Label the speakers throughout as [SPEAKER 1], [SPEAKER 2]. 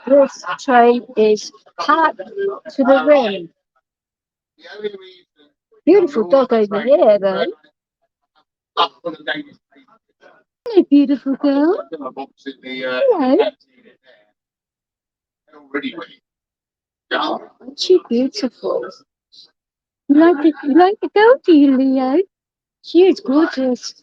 [SPEAKER 1] This train is packed to the rim. Beautiful dog over here, though. Hello, beautiful girl. Hello. Oh, aren't you beautiful? You like it? You like the girl, do you, Leo? She is gorgeous.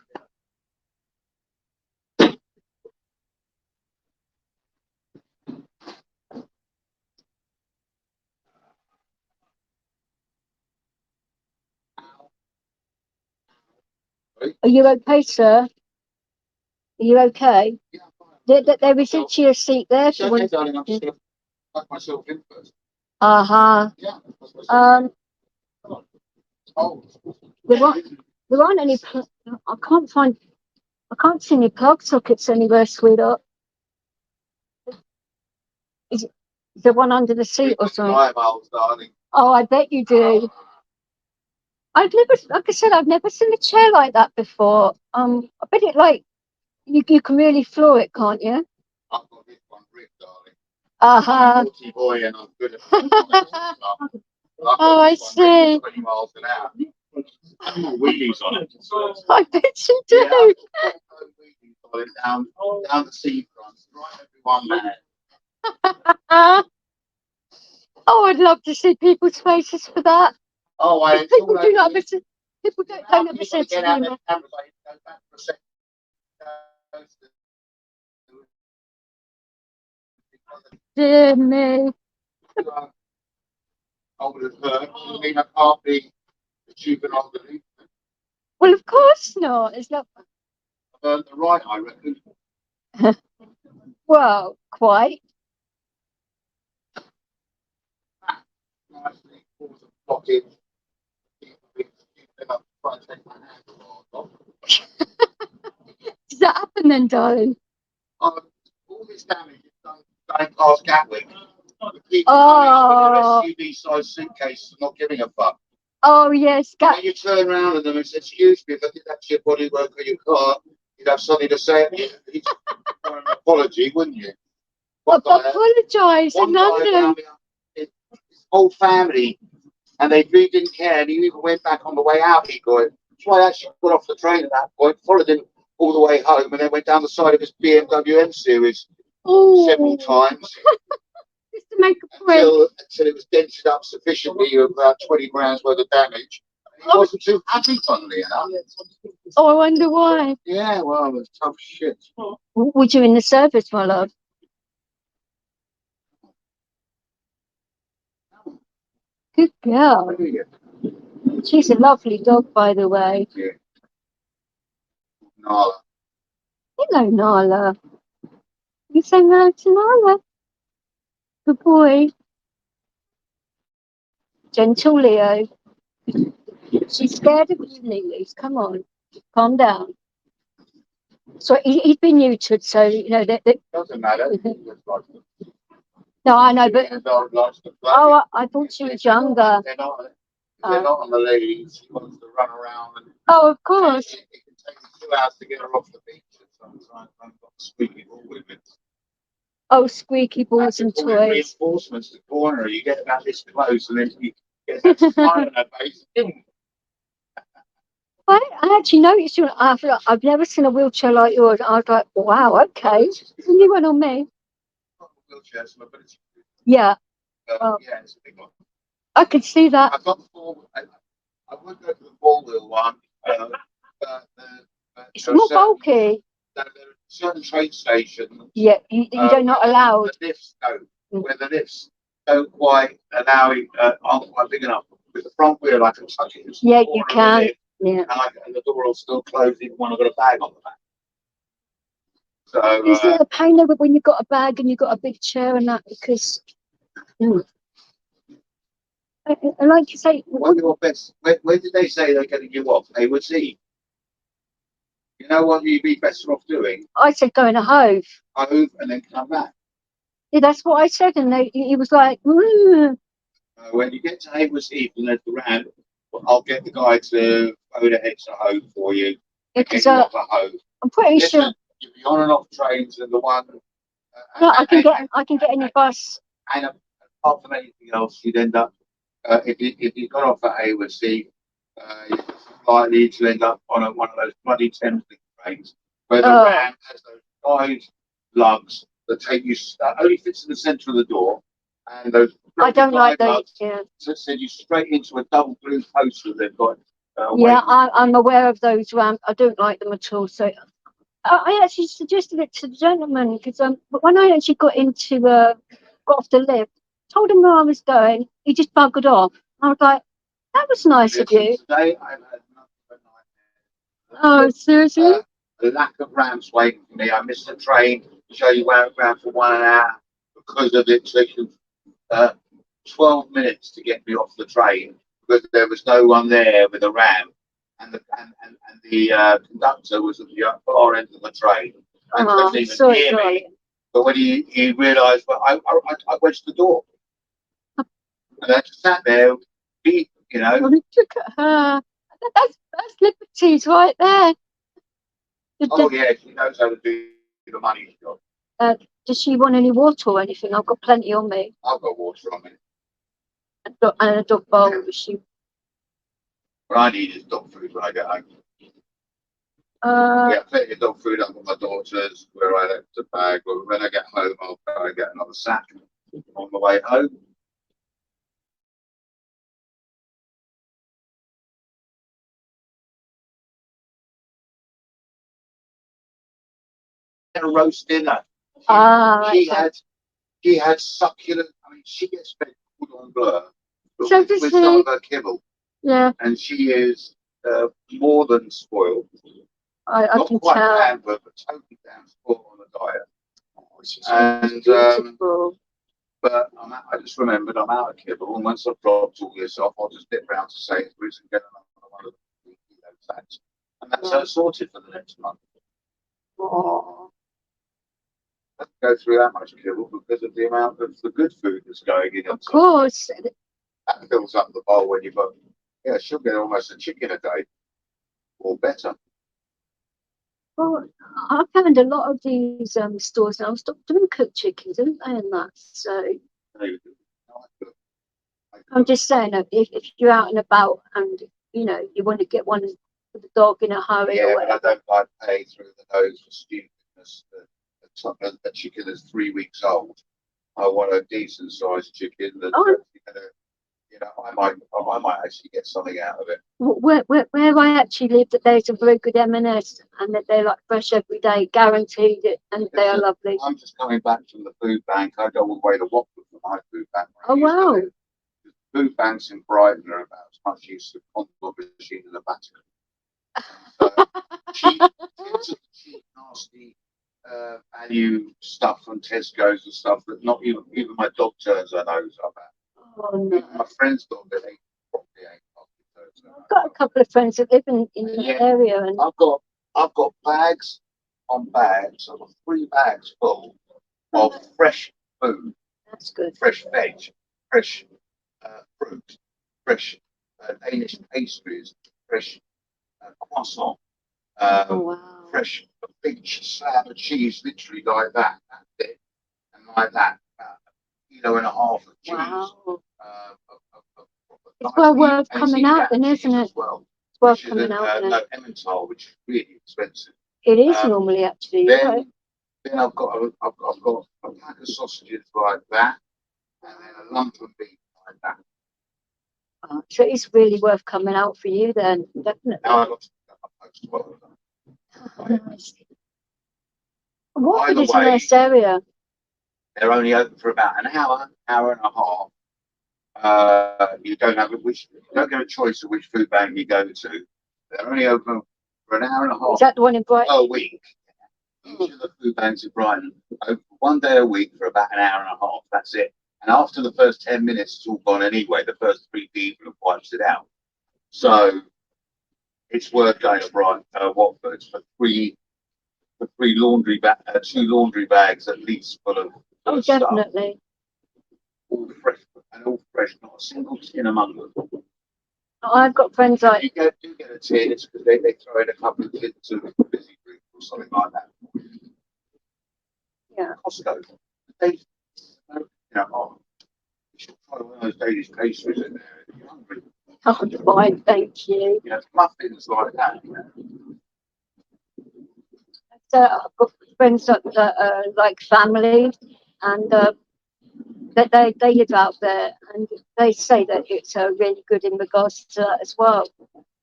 [SPEAKER 1] Are you okay, sir? Are you okay? There is actually a seat there. If you want.
[SPEAKER 2] Darling, I'm just going to plug myself in first.
[SPEAKER 1] Yeah. There aren't any. I can't find. I can't see any plug sockets anywhere, sweetheart. Is there one under the seat or something? Oh, I bet you do. I've never, like I said, I've never seen a chair like that before. I bet it like you can really floor it, can't you?
[SPEAKER 2] I've got this one ripped, darling. I'm a naughty boy and I'm good at
[SPEAKER 1] Oh, I see.
[SPEAKER 2] 20 miles an hour. Wheelies on it.
[SPEAKER 1] I bet you do.
[SPEAKER 2] Yeah, down the seafront, right everyone there.
[SPEAKER 1] Oh, I'd love to see people's faces for that.
[SPEAKER 2] Oh,
[SPEAKER 1] people do not ever. People don't ever say to me. Dear me.
[SPEAKER 2] I would have heard. I mean, I can't be a juvenile delinquent.
[SPEAKER 1] Well, of course not. It's not.
[SPEAKER 2] I've earned the right, I reckon.
[SPEAKER 1] Well, quite.
[SPEAKER 2] Nicely, pause the pocket.
[SPEAKER 1] Does that happen then, darling?
[SPEAKER 2] All this damage is done going past Gatwick. The people with an SUV-sized suitcase not giving a fuck.
[SPEAKER 1] Oh, yes.
[SPEAKER 2] When you turn around at them and say, excuse me, if I did that to your bodywork or your car, you'd have something to say at you. You'd want an apology, wouldn't you?
[SPEAKER 1] Apologise in London.
[SPEAKER 2] His whole family, and they really didn't care, and he even went back on the way out. He got it. That's why I actually got off the train at that point, followed him all the way home, and then went down the side of his BMW M series several times.
[SPEAKER 1] Just to make a point.
[SPEAKER 2] Until it was dented up sufficiently of about 20 grand's worth of damage. He wasn't too happy, funnily enough.
[SPEAKER 1] Oh, I wonder why.
[SPEAKER 2] Yeah, well, it was tough shit.
[SPEAKER 1] Would you in the service, my love? Good girl. She's a lovely dog, by the way.
[SPEAKER 2] Yeah. Nala.
[SPEAKER 1] Hello, Nala. You say hello to Nala? Good boy. Gentle Leo. She's scared of you, Lilies. Come on. Calm down. So he's been neutered, so, you know, that.
[SPEAKER 2] Doesn't matter.
[SPEAKER 1] No, I know, but. Oh, I thought she was younger.
[SPEAKER 2] They're not on the lead. She wants to run around.
[SPEAKER 1] Oh, of course.
[SPEAKER 2] It can take 2 hours to get her off the beach. Sometimes I've got squeaky ball with it.
[SPEAKER 1] Oh, squeaky balls and toys.
[SPEAKER 2] Reinforcements to corner. You get about this close, and then you get that smile on her face.
[SPEAKER 1] I actually noticed you. I've never seen a wheelchair like yours. I was like, wow, okay. It's a new one on me.
[SPEAKER 2] Wheelchair, so mobility.
[SPEAKER 1] Yeah.
[SPEAKER 2] Yeah, it's a big one.
[SPEAKER 1] I could see that.
[SPEAKER 2] I've got the four. I would go for the four-wheel one, but
[SPEAKER 1] it's more bulky.
[SPEAKER 2] There are certain train stations.
[SPEAKER 1] Yeah, you don't not allowed.
[SPEAKER 2] The lifts don't. Where the lifts don't quite allow it, aren't quite big enough. With the front wheel, I can touch it.
[SPEAKER 1] Yeah, you can. Yeah.
[SPEAKER 2] And the door will still close even when I've got a bag on the back. So,
[SPEAKER 1] isn't it a pain though when you've got a bag and you've got a big chair and that? Because, and like you say,
[SPEAKER 2] where did they say they're getting you off? Hayward Sea. You know what you'd be better off doing?
[SPEAKER 1] I said going to Hove.
[SPEAKER 2] Hove and then come back.
[SPEAKER 1] Yeah, that's what I said, and he was like,
[SPEAKER 2] when you get to Hayward Sea and there's the ramp, I'll get the guy to phone ahead to Hove for you.
[SPEAKER 1] Yeah, because I'm pretty sure.
[SPEAKER 2] you'd be on and off trains, and the one.
[SPEAKER 1] Yeah, I can get any bus.
[SPEAKER 2] And apart from anything else, you'd end up if you got off at Hayward, you're likely to end up on one of those bloody Thames trains where the ram has those wide lugs that take you only fits in the centre of the door, and those.
[SPEAKER 1] I don't like those. Yeah.
[SPEAKER 2] So send you straight into a double blue poster they've got.
[SPEAKER 1] Yeah, I'm aware of those ramps. I don't like them at all. So I actually suggested it to the gentleman because when I actually got off the lift, told him where I was going, he just buggered off. I was like, that was nice of you.
[SPEAKER 2] Today I've had nothing but nightmares.
[SPEAKER 1] Oh, seriously?
[SPEAKER 2] The lack of ramps waiting for me. I missed the train. Show you where it ran for 1 hour because of it taking 12 minutes to get me off the train because there was no one there with a ram, and the conductor was at the far end of the train and couldn't even hear me. But when he realised, well, I wedged the door, and I just sat there, you know.
[SPEAKER 1] Look at her. That's liberties right there.
[SPEAKER 2] Oh yeah, she knows how to do the money job.
[SPEAKER 1] Does she want any water or anything? I've got plenty on me.
[SPEAKER 2] I've got water on me.
[SPEAKER 1] And a dog bowl. She.
[SPEAKER 2] What I need is dog food when I get home. Yeah, plenty of dog food up on my daughter's where I left the bag. But when I get home, I'll go and get another sack on the way home. A roast dinner. She had succulent. I mean, she gets fed cordon bleu with some of her kibble.
[SPEAKER 1] Yeah.
[SPEAKER 2] And she is more than spoiled.
[SPEAKER 1] I can
[SPEAKER 2] quite
[SPEAKER 1] tell.
[SPEAKER 2] pampered, but totally down spoiled on the diet. And
[SPEAKER 1] beautiful.
[SPEAKER 2] but I just remembered I'm out of kibble, and once I've dropped all this off, I'll just dip round to Sainsbury's and get another one of the 3 kilo sacks, and that's sorted for the next month.
[SPEAKER 1] Oh.
[SPEAKER 2] I go through that much kibble because of the amount of the good food that's going in.
[SPEAKER 1] Of course.
[SPEAKER 2] That fills up the bowl when you've got, she'll get almost a chicken a day or better.
[SPEAKER 1] Well, I found a lot of these stores now stopped doing cooked chickens, didn't they? And that, so I'm just saying, if you're out and about and you want to get one with the dog in a hurry,
[SPEAKER 2] or whatever. But I don't like pay through the nose for stupidness. A chicken that's 3 weeks old. I want a decent sized chicken that I might actually get something out of it.
[SPEAKER 1] Where I actually live, that there's a very good M&S, and that they're like fresh every day, guaranteed it, and they are lovely.
[SPEAKER 2] I'm just coming back from the food bank. I go all the way to Watford for my food bank.
[SPEAKER 1] Oh wow!
[SPEAKER 2] Food banks in Brighton are about as much use of a condom machine in the Vatican. Cheap, nasty value stuff from Tesco's and stuff that not even my dog turns her nose up at.
[SPEAKER 1] Oh, no.
[SPEAKER 2] Even my friend's dog that ain't properly
[SPEAKER 1] I've got a couple of friends that live in the area, and
[SPEAKER 2] I've got bags on bags. I've got 3 bags full of fresh food.
[SPEAKER 1] That's good.
[SPEAKER 2] Fresh veg, fresh fruit, fresh Danish pastries, fresh croissant, fresh big slab of cheese, literally like that, and like that, 1.5 kilos of cheese.
[SPEAKER 1] Wow. It's well worth coming out then, isn't it?
[SPEAKER 2] Well,
[SPEAKER 1] it's worth coming out.
[SPEAKER 2] No, Emmental, which is really expensive.
[SPEAKER 1] It is normally actually.
[SPEAKER 2] Then I've got a pack of sausages like that, and then a lump of beef like that.
[SPEAKER 1] So it's really worth coming out for you then, definitely.
[SPEAKER 2] Now I got to post well.
[SPEAKER 1] What is a nice area?
[SPEAKER 2] They're only open for about an hour and a half. You don't get a choice of which food bank you go to. They're only open for an hour and a half.
[SPEAKER 1] Is that the one in Brighton?
[SPEAKER 2] A week. Each of the food banks in Brighton open 1 day a week for about an hour and a half. That's it. And after the first 10 minutes, it's all gone anyway. The first 3 people have wiped it out. So it's worth going to Brighton, Watford for 2 laundry bags at least full of
[SPEAKER 1] definitely.
[SPEAKER 2] Stuff. All fresh, not a single tin among them.
[SPEAKER 1] I've got friends
[SPEAKER 2] you do get a tin, it's because they throw in a couple of tins of busy drink or something like that.
[SPEAKER 1] Yeah.
[SPEAKER 2] Costco. They, you know, oh, you should try one of those Danish pastries in there. If you're hungry.
[SPEAKER 1] Oh, fine, thank you.
[SPEAKER 2] You know, muffins like that. You know.
[SPEAKER 1] So I've got friends that are like family, and that they live out there, and they say that it's really good in regards to that as well.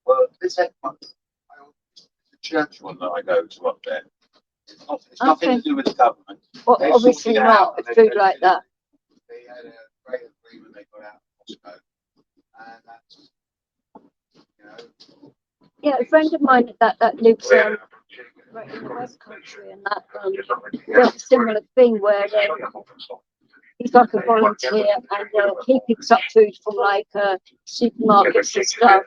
[SPEAKER 2] Well, this the church one that I go to up there. It's nothing to do with the government.
[SPEAKER 1] Well,
[SPEAKER 2] They
[SPEAKER 1] obviously
[SPEAKER 2] sorted it
[SPEAKER 1] not
[SPEAKER 2] out,
[SPEAKER 1] a food like that.
[SPEAKER 2] They had a great agreement they got out of Costco, and that's, you know.
[SPEAKER 1] Yeah, a friend of mine that lives right in the West Country, and that got a similar thing where he's like a volunteer, and he picks up food from like supermarkets and stuff,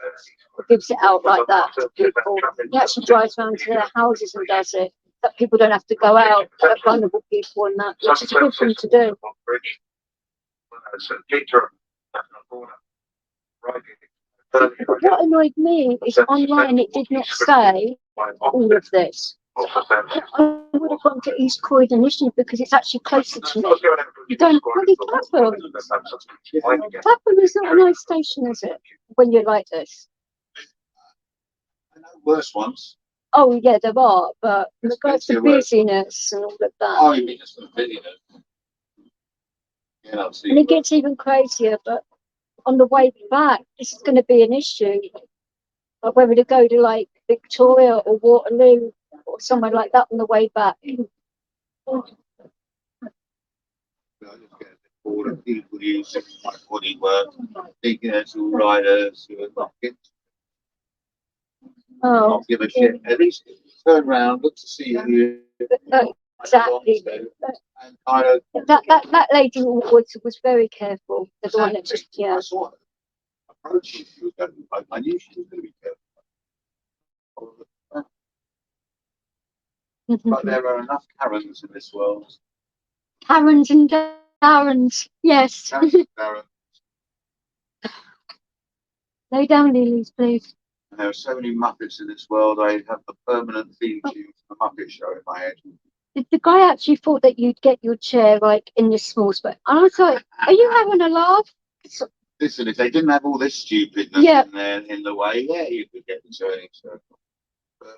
[SPEAKER 1] or gives it out like that to people. He actually drives around to their houses and does it, that people don't have to go out, vulnerable people and that, which is a good thing to do. What annoyed me is online it did not say all of this. I would have gone to East Croydon initially because it's actually closer to me. You don't really Clapham. Clapham is not a nice station, is it? When you're like this.
[SPEAKER 2] I know worse ones.
[SPEAKER 1] Oh yeah, there are, but in regards to busyness and all of that.
[SPEAKER 2] Oh, you mean just the busyness? Yeah,
[SPEAKER 1] and it gets even crazier, but on the way back, this is going to be an issue. Like whether to go to like Victoria or Waterloo or somewhere like that on the way back.
[SPEAKER 2] I just get bored of people using my body work, thinking it's all riders who are not give a shit. At least turn around, look to see you.
[SPEAKER 1] Exactly.
[SPEAKER 2] And kind of
[SPEAKER 1] that lady was very careful. The one that just
[SPEAKER 2] I saw her approaching. She was going. I knew she was going to be careful. But there are enough Karens in this world.
[SPEAKER 1] Karens and Darrens, yes. Lay down, Lilies, please.
[SPEAKER 2] And there are so many Muppets in this world. I have the permanent theme tune from the Muppet Show in my head.
[SPEAKER 1] The guy actually thought that you'd get your chair like in this small space. And I was like, are you having a laugh?
[SPEAKER 2] Listen, if they didn't have all this stupidness in there in the way, yeah, you could get the turning circle. But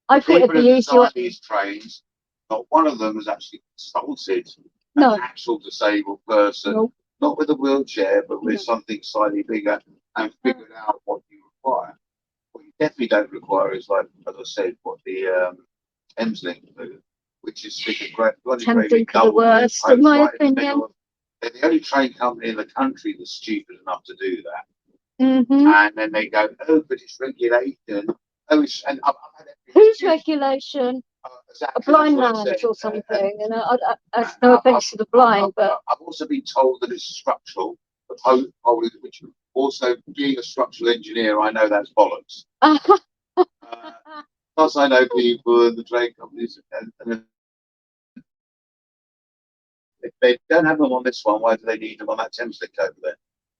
[SPEAKER 1] I thought it'd be easier.
[SPEAKER 2] These trains, not one of them has actually consulted an actual disabled person, not with a wheelchair, but with something slightly bigger, and figured out what you require. What you definitely don't require is, like, as I said, what the Thameslink do, which is stick a great
[SPEAKER 1] Thameslink are the worst, in my opinion.
[SPEAKER 2] They're the only train company in the country that's stupid enough to do that.
[SPEAKER 1] Mm-hmm.
[SPEAKER 2] And then they go, oh, but it's regulation. Oh, it's, and I've had
[SPEAKER 1] whose regulation?
[SPEAKER 2] Exactly,
[SPEAKER 1] a blind man's or something. And that's no offence to the blind, but
[SPEAKER 2] I've also been told that it's structural. Which also, being a structural engineer, I know that's bollocks. Plus, I know people in the train companies, and if they don't have them on this one, why do they need them on that Thameslink over there?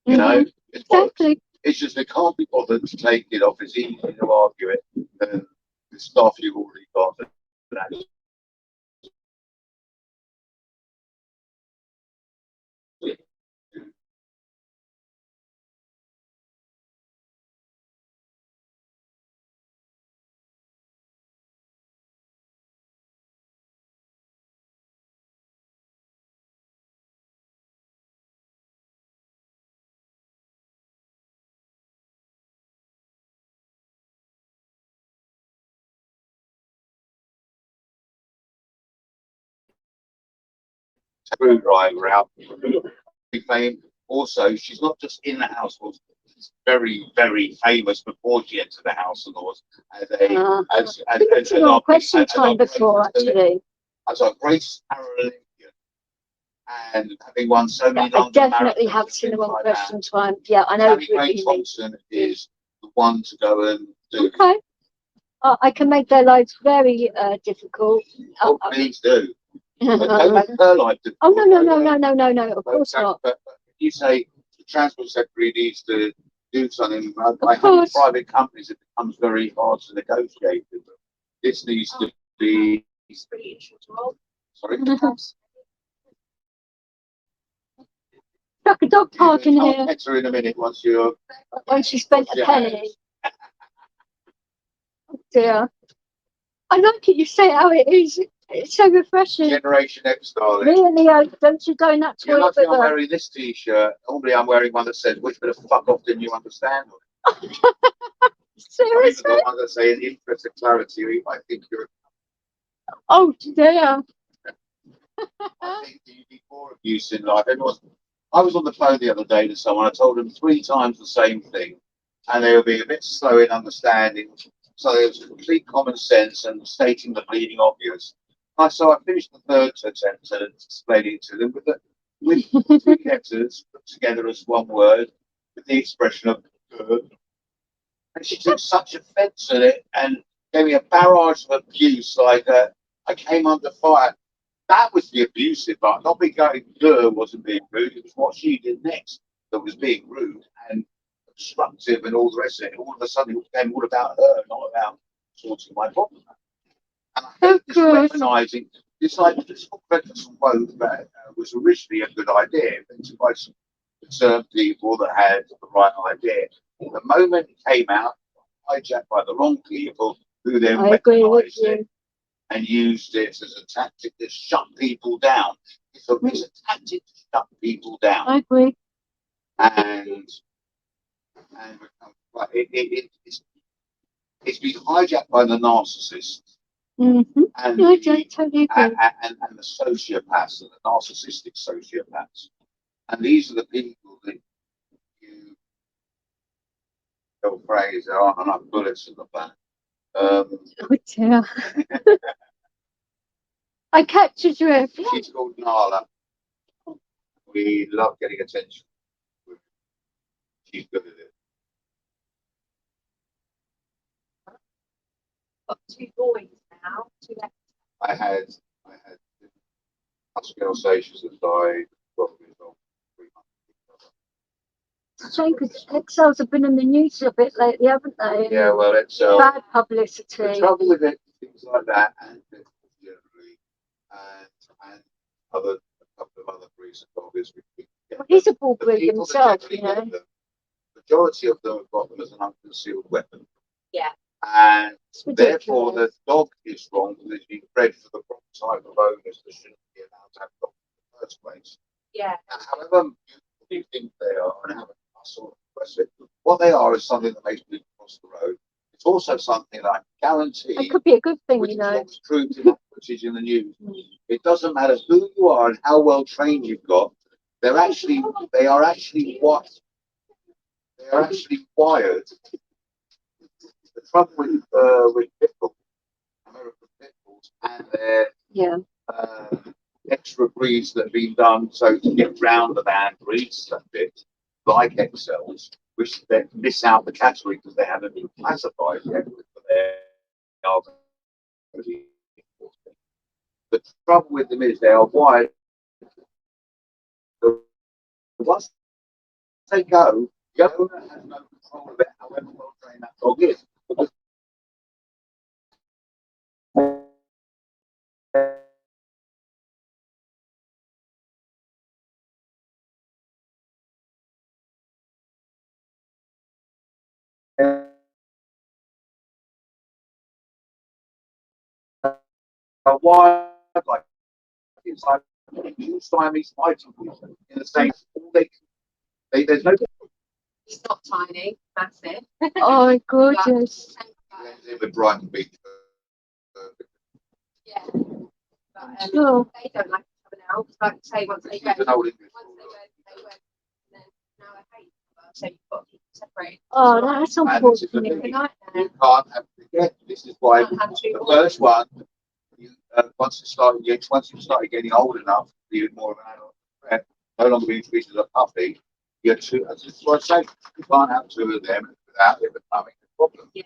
[SPEAKER 2] You know, it's bollocks. It's just they can't be bothered to take it off. It's easy to argue it than the stuff you've already got. Screwdriver out. Also, she's not just in the house. She's very, very famous before she entered the House of Lords as
[SPEAKER 1] question time before, actually.
[SPEAKER 2] As a Grace Paralympian, and having won so many.
[SPEAKER 1] I definitely have seen them on question time. Yeah, I know.
[SPEAKER 2] Tammy Thompson is the one to go and do.
[SPEAKER 1] Okay. I can make their lives very difficult.
[SPEAKER 2] Please do. Don't make her life difficult.
[SPEAKER 1] Oh no! Of course not.
[SPEAKER 2] But you say the Transport Secretary needs to do something. By having private companies, it becomes very hard to negotiate with them. This needs to be. Sorry.
[SPEAKER 1] Like a dog park in
[SPEAKER 2] I'll
[SPEAKER 1] here.
[SPEAKER 2] get her in a minute once you
[SPEAKER 1] Spent a penny. Oh dear. I like it. You say how it is. It's so refreshing.
[SPEAKER 2] Generation X, darling.
[SPEAKER 1] Really, don't you go in that
[SPEAKER 2] You're
[SPEAKER 1] toilet
[SPEAKER 2] lucky
[SPEAKER 1] with
[SPEAKER 2] I'm
[SPEAKER 1] her?
[SPEAKER 2] wearing this T-shirt. Normally I'm wearing one that says, which bit of fuck off didn't you understand?
[SPEAKER 1] Seriously?
[SPEAKER 2] The one that say, in the interest of clarity, you might think you're...
[SPEAKER 1] Oh dear.
[SPEAKER 2] I think you need more abuse in life. I was on the phone the other day to someone. I told them 3 times the same thing, and they were being a bit slow in understanding. So there was complete common sense and stating the bleeding obvious. So I finished the 3rd attempt at explaining to them with 3 letters put together as one word with the expression of good. And she took such offence at it and gave me a barrage of abuse, like I came under fire. That was the abusive part. Not me going, wasn't being rude. It was what she did next that was being rude and obstructive and all the rest of it. All of a sudden, it became all about her, not about sorting my problem out. And I hate this weaponising. This idea of prejudice and woke that was originally a good idea, invented by some concerned people that had the right idea. The moment it came out, hijacked by the wrong people who then weaponised it and used it as a tactic to shut people down. It's a tactic to shut people down.
[SPEAKER 1] I agree.
[SPEAKER 2] And it's been hijacked by the narcissists.
[SPEAKER 1] Mm-hmm.
[SPEAKER 2] And,
[SPEAKER 1] I totally agree.
[SPEAKER 2] And the sociopaths and the narcissistic sociopaths. And these are the people that you don't phrase, there aren't enough bullets in the back.
[SPEAKER 1] Oh dear. I catch your drift.
[SPEAKER 2] She's called Nala. We love getting attention. She's good at it.
[SPEAKER 3] Got 2 boys now. 2 left.
[SPEAKER 2] I had husky Alsatians that died 12 years old, 3 months.
[SPEAKER 1] It's a shame because Excels have been in the news a bit lately, haven't they?
[SPEAKER 2] Yeah, well, it's
[SPEAKER 1] bad publicity.
[SPEAKER 2] The trouble with it, things like that, and generally, and a couple of other breeds of dogs.
[SPEAKER 1] Well, he's a bull breed himself, you know.
[SPEAKER 2] The majority of them have got them as an unconcealed weapon.
[SPEAKER 3] Yeah.
[SPEAKER 2] And therefore, the dog is wrong because it's been bred for the wrong type of owners that shouldn't be allowed to have dogs in the first place.
[SPEAKER 3] Yeah.
[SPEAKER 2] And however beautiful you think they are and have a muscle, what they are is something that makes people cross the road. It's also something that I guarantee.
[SPEAKER 1] It could be a good thing,
[SPEAKER 2] which
[SPEAKER 1] you know.
[SPEAKER 2] is true to that footage in the news. It doesn't matter who you are and how well trained you've got. They are actually wired. The trouble with pit bulls, American pit bulls, and their extra breeds that have been done so to get round the boundaries a bit, like XLs, which they miss out the category because they haven't been classified yet. But they are very important. The trouble with them is they are wired. Once they go, the owner has no control of it, however well trained that dog is. Wild like it's like Siamese fighting in the same. There's no.
[SPEAKER 3] It's not tiny, massive.
[SPEAKER 1] Oh, gorgeous.
[SPEAKER 2] With Brighton Beach.
[SPEAKER 3] Yeah. But, they don't like to come out. Like say once they go, and then now I hate them. So you've got to keep them separated.
[SPEAKER 1] Oh, that's unfortunate.
[SPEAKER 2] You can't have to forget. This is why the first one. Once you started getting old enough, you're more of an adult, no longer being treated as a puppy. You're two. That's what I say. You can't have 2 of them without it becoming a problem.
[SPEAKER 3] Yeah.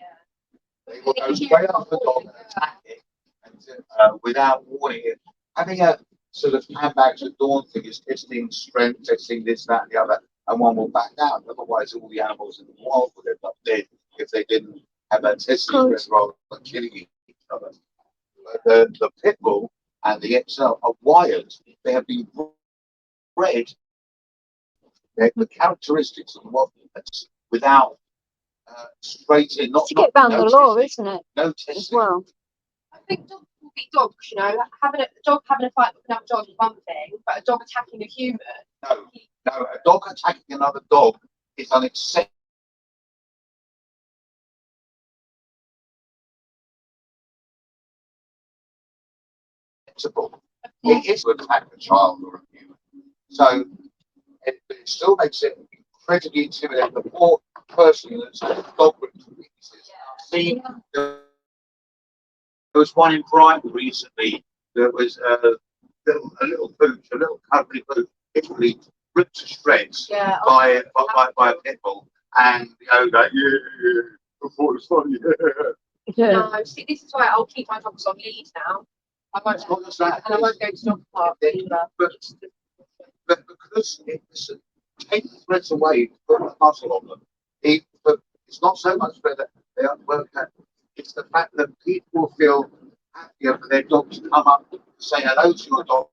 [SPEAKER 2] They will go straight up the dog and attack it, and without warning it. Having a sort of handbags at dawn thing is testing strength, testing this, that, and the other, and one will back out. Otherwise, all the animals in the wild would end up dead if they didn't have that testing strength rather than killing each other. The pit bull and the XL are wired. They have been bred. The characteristics of the movements without straight in, not
[SPEAKER 1] to get around the law, isn't it?
[SPEAKER 2] No
[SPEAKER 1] As
[SPEAKER 2] testing.
[SPEAKER 1] well.
[SPEAKER 3] I think dogs will be dogs, you know, having a dog having a fight with another dog is one thing, but a dog attacking a human.
[SPEAKER 2] No, a dog attacking another dog is unacceptable. It is to attack a child or a human. So it still makes it incredibly intimidating. The poor person that's dog with weaknesses. I've seen there was one in Brighton recently that was a little pooch, a little cuddly pooch, literally ripped to shreds by a pit bull, and the owner, yeah, I thought it was funny.
[SPEAKER 1] Yeah.
[SPEAKER 3] No, see, this is why I'll keep my dogs on lead now. I won't,
[SPEAKER 2] It's not just that,
[SPEAKER 3] and I won't go to dog park either.
[SPEAKER 2] but because it's taking threats away, put a muscle on them. But it's not so much that they don't work out. It's the fact that people feel happier for their dog to come up and say hello to your dog.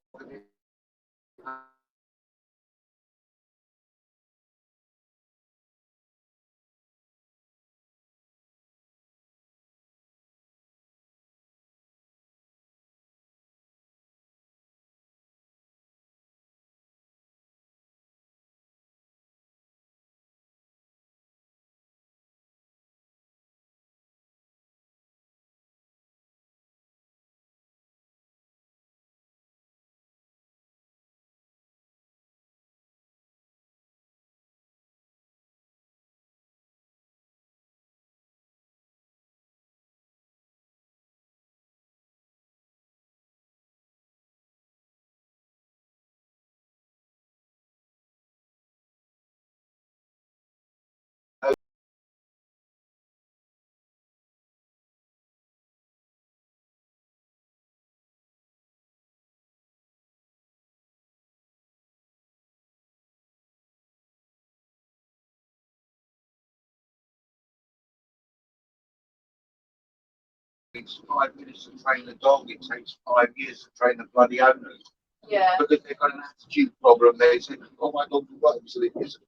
[SPEAKER 2] It's 5 minutes to train the dog. It takes 5 years to train the bloody owners.
[SPEAKER 3] Yeah.
[SPEAKER 2] Because they've got an attitude problem. They say, "Oh, my dog works," so it isn't.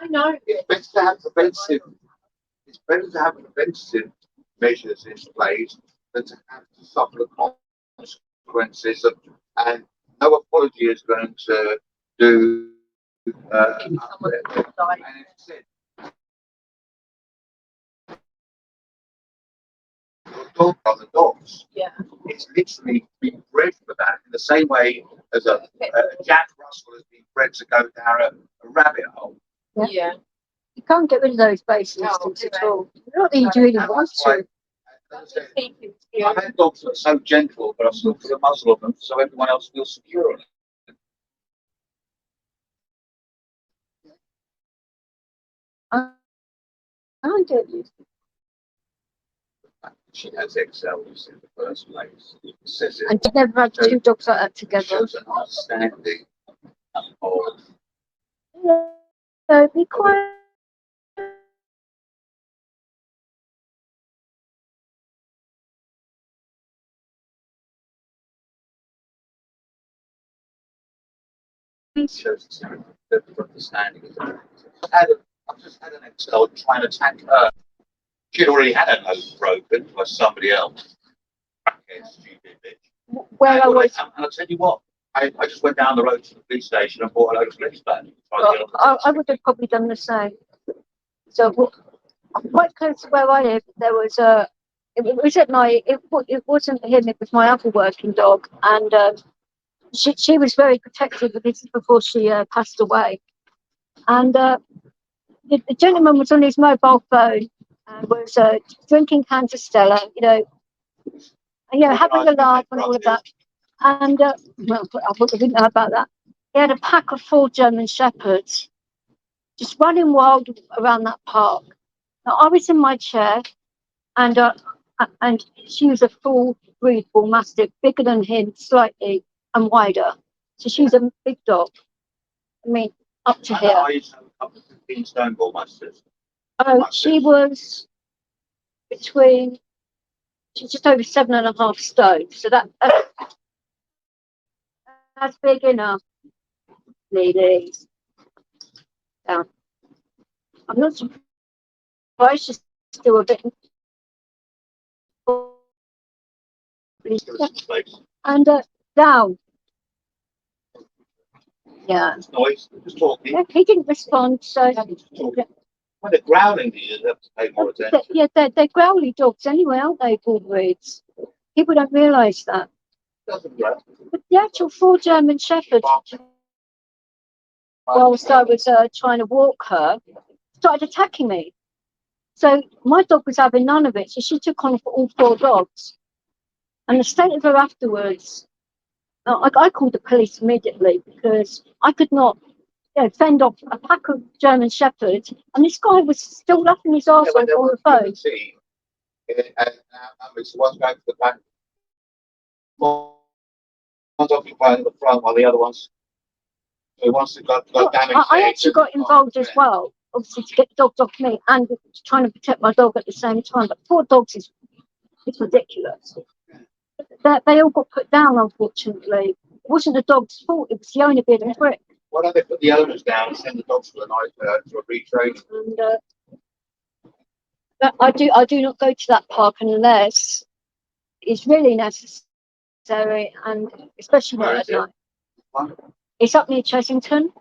[SPEAKER 3] I know.
[SPEAKER 2] It's better to have preventive. It's better to have preventive measures in place than to have to suffer the consequences of. And no apology is going to do. And it's said, your dog are the dogs.
[SPEAKER 3] Yeah.
[SPEAKER 2] It's literally been bred for that in the same way as a Jack Russell has been bred to go down a rabbit hole.
[SPEAKER 3] Yeah.
[SPEAKER 1] You can't get rid of those base instincts at all. Not that you really want to.
[SPEAKER 2] I've had dogs that are so gentle, but I still put a muzzle on them so everyone else feels secure on it.
[SPEAKER 1] I don't use
[SPEAKER 2] She has XLs in the first place. It says it.
[SPEAKER 1] and you've never had two dogs like that
[SPEAKER 2] It
[SPEAKER 1] together.
[SPEAKER 2] shows an understanding of
[SPEAKER 1] So be quiet.
[SPEAKER 2] shows the understanding of that. I've just had an XL try and attack her. She'd already had her nose broken by somebody else. Crackhead, stupid bitch.
[SPEAKER 1] Where I was,
[SPEAKER 2] And I'll tell you what, I just went down the road to the police station and bought a load of police back.
[SPEAKER 1] I would have probably done the same. So quite close to where I live, there was a. It was at night. It wasn't him. It was my other working dog, and she was very protective. But this is before she passed away, and the gentleman was on his mobile phone and was drinking cans of Stella, having a laugh and all of that. And well, I didn't know about that. He had a pack of 4 German Shepherds just running wild around that park. Now I was in my chair, and she was a full breed bull mastiff, bigger than him slightly and wider. So she's a big dog. I mean, up to here.
[SPEAKER 2] I used to have a couple of 15-stone bull mastiffs.
[SPEAKER 1] Oh, she was between. She's just over 7.5 stone. So that That's big enough, ladies. Down. I'm not surprised she's still a bit. And down. Yeah.
[SPEAKER 2] It's noise, just talking.
[SPEAKER 1] Yeah, he didn't respond, so.
[SPEAKER 2] When they're growling, you have to pay more attention.
[SPEAKER 1] Yeah, they're growly dogs anyway, aren't they, bull breeds? People don't realise that.
[SPEAKER 2] Doesn't growl.
[SPEAKER 1] But the actual full German Shepherd, whilst I was trying to walk her, started attacking me. So my dog was having none of it, so she took on all 4 dogs. And the state of her afterwards, I called the police immediately because I could not fend off a pack of German Shepherds, and this guy was still laughing his arse off on the phone.
[SPEAKER 2] And it's one's going to the back. One's occupying the front while the other one's. So once it got damaged.
[SPEAKER 1] I actually got involved as well, obviously to get the dogs off me and trying to protect my dog at the same time. But 4 dogs is ridiculous. They all got put down, unfortunately. It wasn't the dog's fault, it was the owner being a prick.
[SPEAKER 2] Why don't they put the owners down and send the dogs for the night to a retraining?
[SPEAKER 1] And I do not go to that park unless it's really necessary, and especially not at night. It's up near Chessington.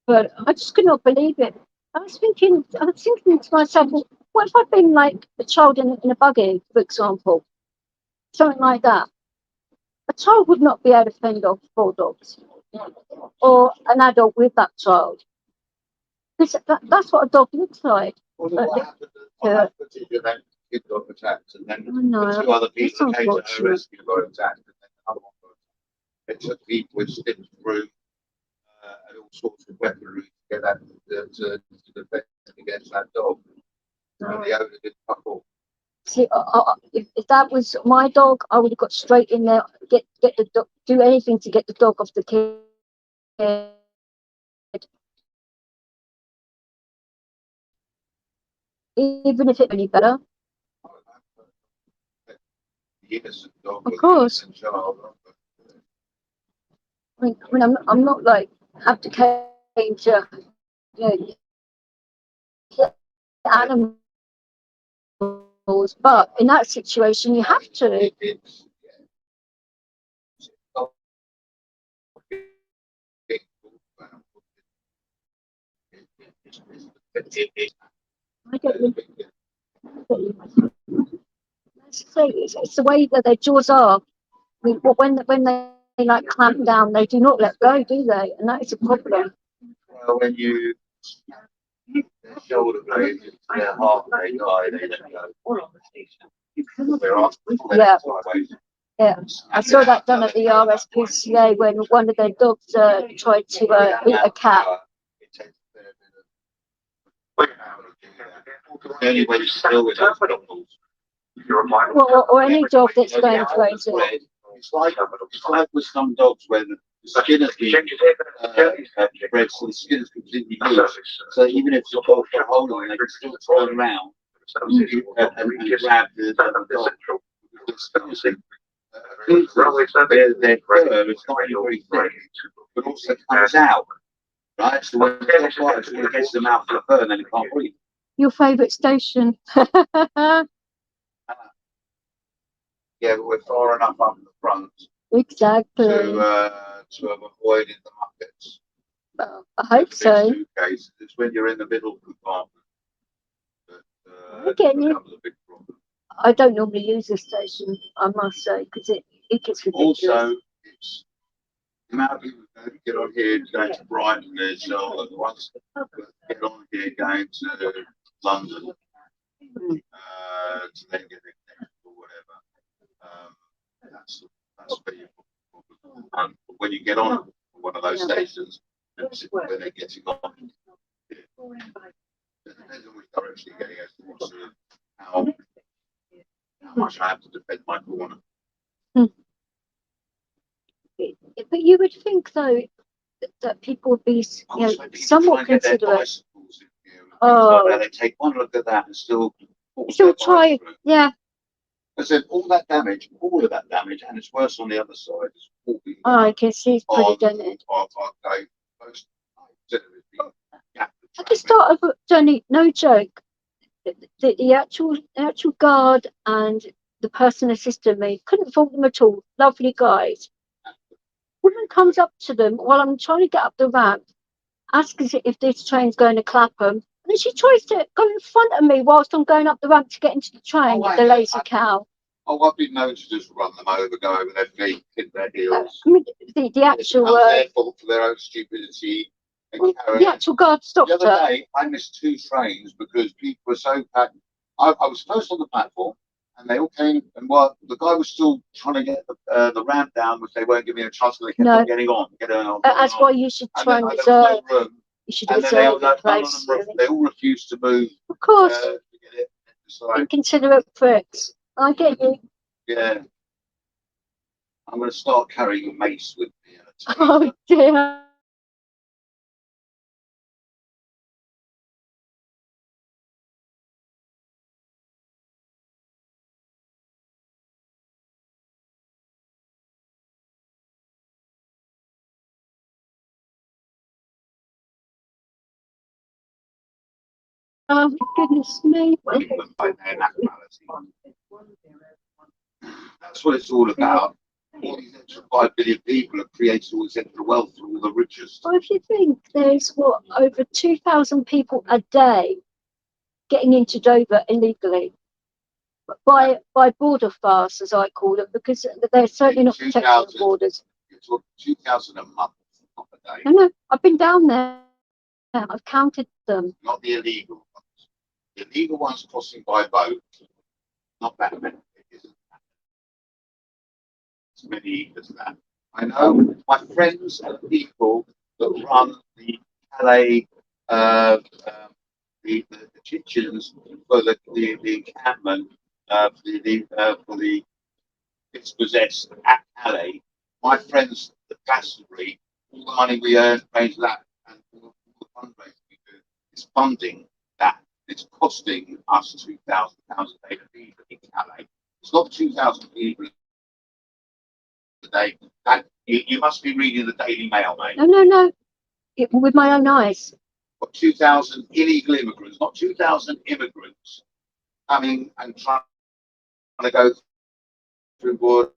[SPEAKER 1] But I just could not believe it. I was thinking to myself, well, what if I'd been like a child in a buggy, for example? Something like that. A child would not be able to fend off 4 dogs. Or an adult with that child. That's what a dog looks like.
[SPEAKER 2] What happens is you then kid got attacked, and then the 2 other people that came to her rescue got attacked, and then another one got attacked. It took people with sticks through and all sorts of weaponry to get that to defend against that dog. And the owner did fuck all.
[SPEAKER 1] See, if that was my dog, I would have got straight in there, get the dog, do anything to get the dog off the kid. Even if it's any better. Of course. I mean, I'm not like abdicating to, animals, but in that situation, you have to. I get you. It's the way that their jaws are. I mean, when they like clamp down, they do not let go, do they? And that is a problem.
[SPEAKER 2] Well, when you their shoulder blades, their heart, they die, they let go.
[SPEAKER 1] Yeah. I saw that done at the RSPCA when one of their dogs tried to eat a cat.
[SPEAKER 2] Only when you still with
[SPEAKER 1] or any dog that's going crazy.
[SPEAKER 2] It's like with some dogs when the skin has been bred, so the skin is completely loose. So even if you're both hold on, they can still turn around and grab the dog. Their fur is not very thick, but also comes out. Right? So when the dog bites, it gets them out for the fur, and then it can't breathe.
[SPEAKER 1] Your favourite station.
[SPEAKER 2] Yeah, but we're far enough up the front.
[SPEAKER 1] Exactly.
[SPEAKER 2] To have avoided the muppets.
[SPEAKER 1] Well, I hope so.
[SPEAKER 2] Cases. It's when you're in the middle compartment.
[SPEAKER 1] I get you. I don't normally use this station, I must say, because it gets ridiculous.
[SPEAKER 2] Also, it's the amount of people who get on here going to Brighton, there's ones get on here going to London to then get their connect or whatever. That's where you when you get on one of those stations and when they're getting on, it depends on which direction you're getting as to what sort of how much I have to defend my corner.
[SPEAKER 1] But you would think though that people would be somewhat considerate.
[SPEAKER 2] Oh, they take one look at that and still
[SPEAKER 1] try, yeah.
[SPEAKER 2] I said all of that damage, and it's worse on the other side. It's all been
[SPEAKER 1] Oh, I can see it's pretty dented. I just thought of Johnny, no joke. The actual guard and the person assisting me couldn't fault them at all. Lovely guys. Woman comes up to them while I'm trying to get up the ramp, asks if this train's going to Clapham, and then she tries to go in front of me whilst I'm going up the ramp to get into the train. The lazy cow.
[SPEAKER 2] Oh, I've been known to just run them over, go over their feet, hit their heels.
[SPEAKER 1] I mean, the actual
[SPEAKER 2] their fault for their own stupidity.
[SPEAKER 1] The actual guard stopped
[SPEAKER 2] the other
[SPEAKER 1] her.
[SPEAKER 2] day, I missed 2 trains because people were so packed. I was first on the platform, and they all came, and while the guy was still trying to get the ramp down, which they weren't giving me a chance, because they kept on getting on.
[SPEAKER 1] That's why you should try and reserve. You should reserve a place.
[SPEAKER 2] They all refused to move.
[SPEAKER 1] Of course.
[SPEAKER 2] To get it. Like,
[SPEAKER 1] inconsiderate pricks. I get you.
[SPEAKER 2] Yeah. I'm going to start carrying a mace with me.
[SPEAKER 1] Oh dear. Oh goodness me.
[SPEAKER 2] That's what it's all about. All these extra 5 billion people have created all this extra wealth for all the richest.
[SPEAKER 1] Well, if you think there's over 2,000 people a day getting into Dover illegally by border fast, as I call them, because they're certainly not protecting the borders.
[SPEAKER 2] You're talking 2,000 a month, not a day.
[SPEAKER 1] No, I've been down there. I've counted them.
[SPEAKER 2] Not the illegal ones. The illegal ones crossing by boat, not that many. It isn't as many as that. I know my friends and people that run the Calais, the kitchens for the encampment for the dispossessed at Calais. My friends, the Glastonbury, all the money we earn pays that, and all the fundraising we do is funding that. It's costing us £2,000 a day to feed in Calais. It's not 2,000 people a day. That you must be reading the Daily Mail, mate.
[SPEAKER 1] No. With my own eyes.
[SPEAKER 2] What, 2,000 illegal immigrants, not 2,000 immigrants coming and trying to go through border.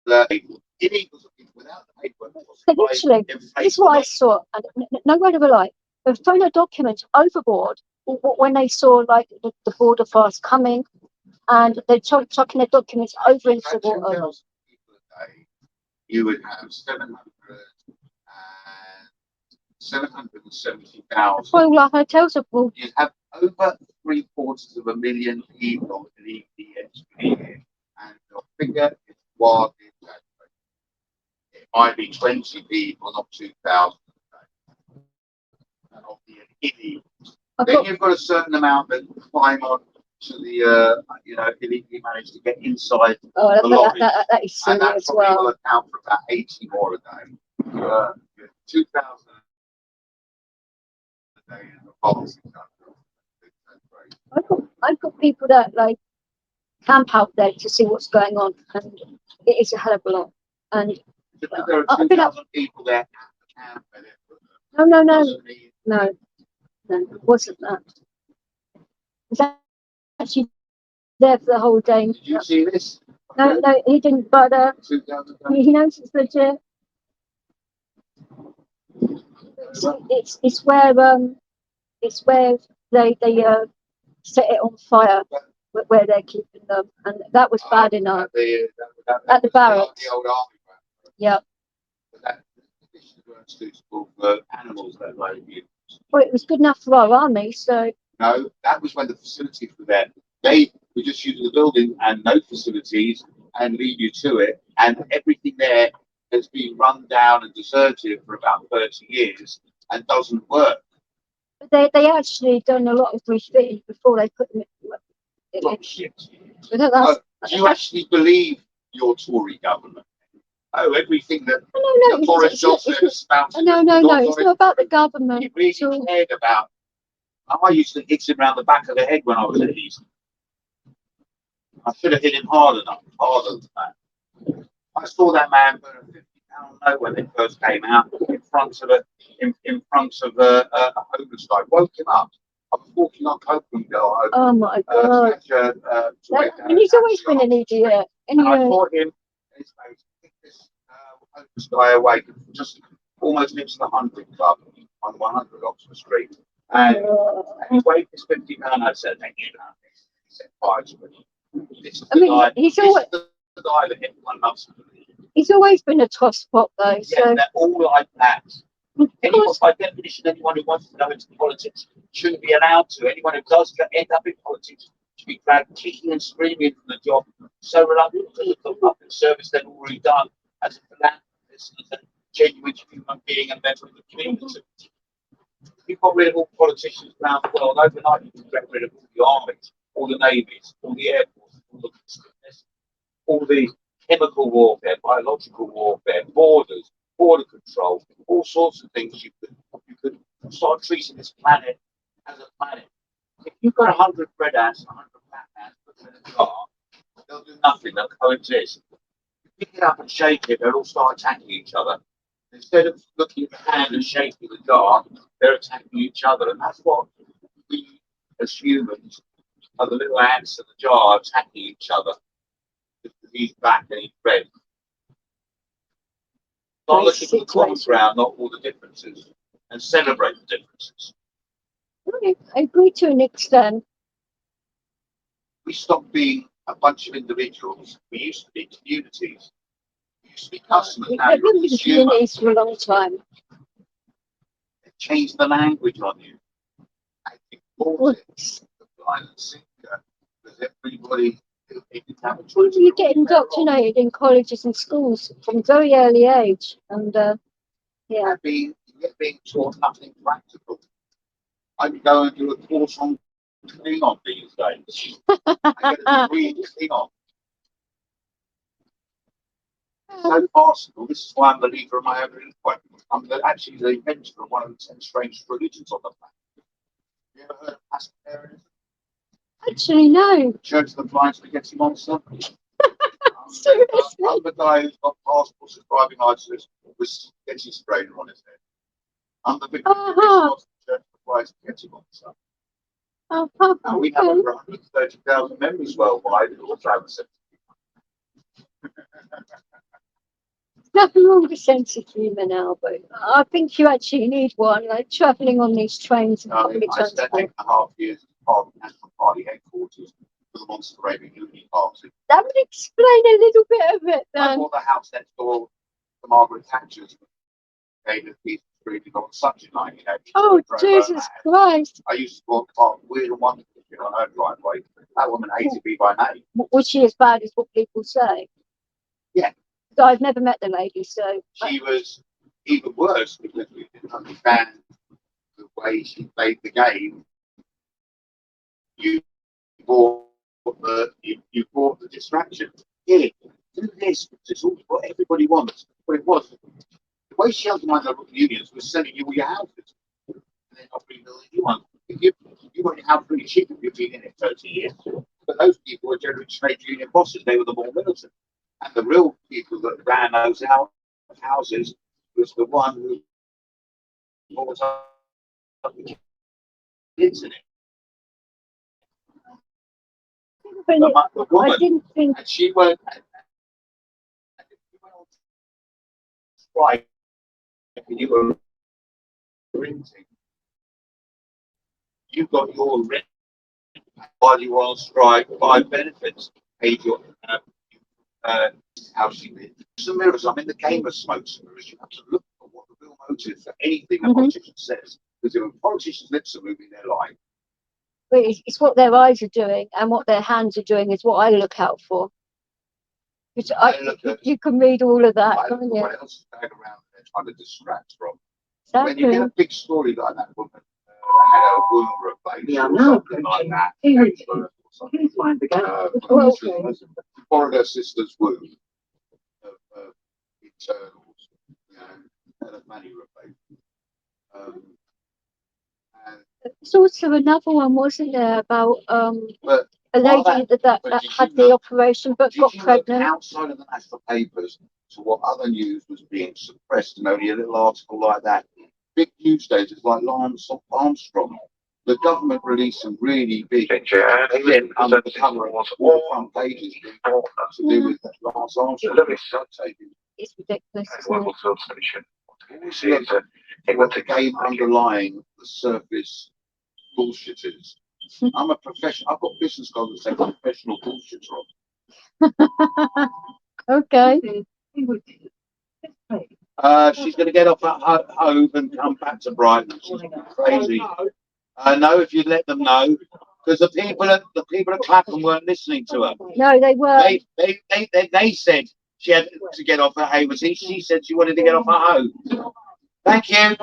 [SPEAKER 2] Illegals without the paperwork.
[SPEAKER 1] Literally, this is what I saw, and no word of a lie. They've thrown their documents overboard when they saw like the border fast coming, and they're chucking their documents over into the water.
[SPEAKER 2] 2,000 people a day, you would have 770,000.
[SPEAKER 1] Well, our hotels are full.
[SPEAKER 2] You'd have over 750,000 people illegally entering here, and your figure is wildly exaggerated. It might be 20 people, not 2,000. Of the illegals. Then you've got a certain amount that climb on to the, illegally manage to get inside the lorry.
[SPEAKER 1] That is silly
[SPEAKER 2] and that
[SPEAKER 1] as
[SPEAKER 2] probably
[SPEAKER 1] well.
[SPEAKER 2] will account for about 80 more a day. 2,000 a day in the policy.
[SPEAKER 1] I've got people that like camp out there to see what's going on, and it is a hell of a lot. And
[SPEAKER 2] there are 2,000 people there at the camp.
[SPEAKER 1] No, it wasn't that. It was actually there for the whole day.
[SPEAKER 2] Did you see this?
[SPEAKER 1] No, he didn't, but he knows it's legit. So it's where they set it on fire where they're keeping them, and that was bad enough. At the barracks.
[SPEAKER 2] The old army barracks.
[SPEAKER 1] Yeah.
[SPEAKER 2] That weren't suitable for animals that were used.
[SPEAKER 1] Well, it was good enough for our army, so.
[SPEAKER 2] No, that was when the facilities were there. They were just using the building and no facilities and leave you to it, and everything there has been run down and deserted for about 30 years and doesn't work.
[SPEAKER 1] They actually done a lot of refitting before they put them in.
[SPEAKER 2] Oh, shit. Do you actually believe your Tory government? Oh, everything that Boris Johnson has spouted.
[SPEAKER 1] No, it's not about the government.
[SPEAKER 2] He really cared about. I used to hit him around the back of the head when I was at East. I should have hit him harder than that. I saw that man put a £50 note when it first came out in front of a homeless guy. Woke him up. I was walking on Copeland Girl.
[SPEAKER 1] Oh my God. And he's always been an idiot.
[SPEAKER 2] And I saw him in his face, kick this homeless guy away, just almost into the 100 Club on 100 Oxford Street. And he waved his £50. I said, thank you. He said, five. This is the guy. He's always the guy that everyone loves.
[SPEAKER 1] He's always been a tosspot, though.
[SPEAKER 2] Yeah, so they're all like that. Anyone, by definition, anyone who wants to go into politics shouldn't be allowed to. Anyone who does end up in politics should be dragged kicking and screaming from the job, so reluctant to the public service they've already done as a philanthropist, as a genuine human being and member of the community. You've got rid of all politicians around the world. Overnight, you can get rid of all the armies, all the navies, all the air forces, all the chemical warfare, biological warfare, borders, border control, all sorts of things. You could start treating this planet as a planet. If you've got 100 red ants, 100 black ants, put them in a jar, they'll do nothing. They'll coexist. You pick it up and shake it, they'll all start attacking each other. Instead of looking at the hand and shaking the jar, they're attacking each other, and that's what we as humans are, the little ants in the jar attacking each other. He's black and he's red. Start looking for the common ground, not all the differences, and celebrate the differences.
[SPEAKER 1] I agree to an extent.
[SPEAKER 2] We stopped being a bunch of individuals. We used to be communities. We used to be customers. Now
[SPEAKER 1] We've been communities for a long time.
[SPEAKER 2] They changed the language on you. I think the blind and sinker, because everybody.
[SPEAKER 1] You get indoctrinated in colleges and schools from a very early age, and yeah.
[SPEAKER 2] You're being taught nothing practical. I can go and do a course on Klingon these days. I get a degree in Klingon. So farcical. This is why I'm the leader of my own religion. I'm actually the inventor of one of the 10 strange religions on the planet. Have you ever heard of Pascalarianism?
[SPEAKER 1] Actually, no.
[SPEAKER 2] Church of the Flying Spaghetti Monster.
[SPEAKER 1] Seriously?
[SPEAKER 2] I'm the guy who's got passports and driving licenses with spaghetti sprayer on his head. I'm the big Church of the Flying Spaghetti Monster. Now we have over 130,000 members worldwide who all travel.
[SPEAKER 1] Nothing wrong with a sense of humour now, but I think you actually need one, like travelling on these trains and public transport.
[SPEAKER 2] I spent 8.5 years as part of the National Party headquarters for the Monster Raving Unity Party.
[SPEAKER 1] That would explain a little bit of it then.
[SPEAKER 2] I bought the house next door to Margaret Thatcher's. Gave a piece of street on such a night, you know.
[SPEAKER 1] Oh, Jesus Christ.
[SPEAKER 2] I used to walk past weird and wonderful on her driveway. That woman hated me by name.
[SPEAKER 1] Was she as bad as what people say?
[SPEAKER 2] Yeah.
[SPEAKER 1] So I've never met the lady, so.
[SPEAKER 2] She was even worse because we didn't understand the way she played the game. You bought the distraction. Here, do this. It's all what everybody wants. But it wasn't. The way she undermined the unions was selling you all your houses. And they're not rebuilding you one. If you want your house really cheap, you've been in it 30 years. But those people were generally trade union bosses. They were the more militant. And the real people that ran those houses was the one who brought up the internet. The woman,
[SPEAKER 1] I didn't think.
[SPEAKER 2] And she went on strike, and you were renting. You got your rent while you were on strike by benefits, paid your how she did. Some mirrors. I'm in the game of smoke and mirrors. You have to look for what the real motive for anything a politician says. Because if a politician's lips are moving, they're lying.
[SPEAKER 1] But it's what their eyes are doing and what their hands are doing is what I look out for. Which you can read all of that, can't you?
[SPEAKER 2] What else is going around there trying to distract from?
[SPEAKER 1] Exactly.
[SPEAKER 2] When you get a big story like that woman had her womb replaced or something like that.
[SPEAKER 4] Please find the gap.
[SPEAKER 2] Borrowed her sister's womb of internals, you know, had a money replacement.
[SPEAKER 1] There's also another one, wasn't there, about
[SPEAKER 2] But
[SPEAKER 1] a lady that had the operation but got
[SPEAKER 2] Did you look
[SPEAKER 1] pregnant.
[SPEAKER 2] outside of the national papers to what other news was being suppressed, and only a little article like that? Big news stations like Lance Armstrong, the government released some really big under the cover of all the front pages to do with Lance Armstrong.
[SPEAKER 1] It's ridiculous.
[SPEAKER 2] Always look at what the game underlying the surface bullshitters. I'm a professional. I've got business cards that say professional bullshitter.
[SPEAKER 1] Okay.
[SPEAKER 2] She's going to get off at Hove and come back to Brighton. She's crazy. No, if you let them know, because the people at Clapham weren't listening to her.
[SPEAKER 1] No, they were.
[SPEAKER 2] They said she had to get off at Haverty. She said she wanted to get off at Hove. Thank you.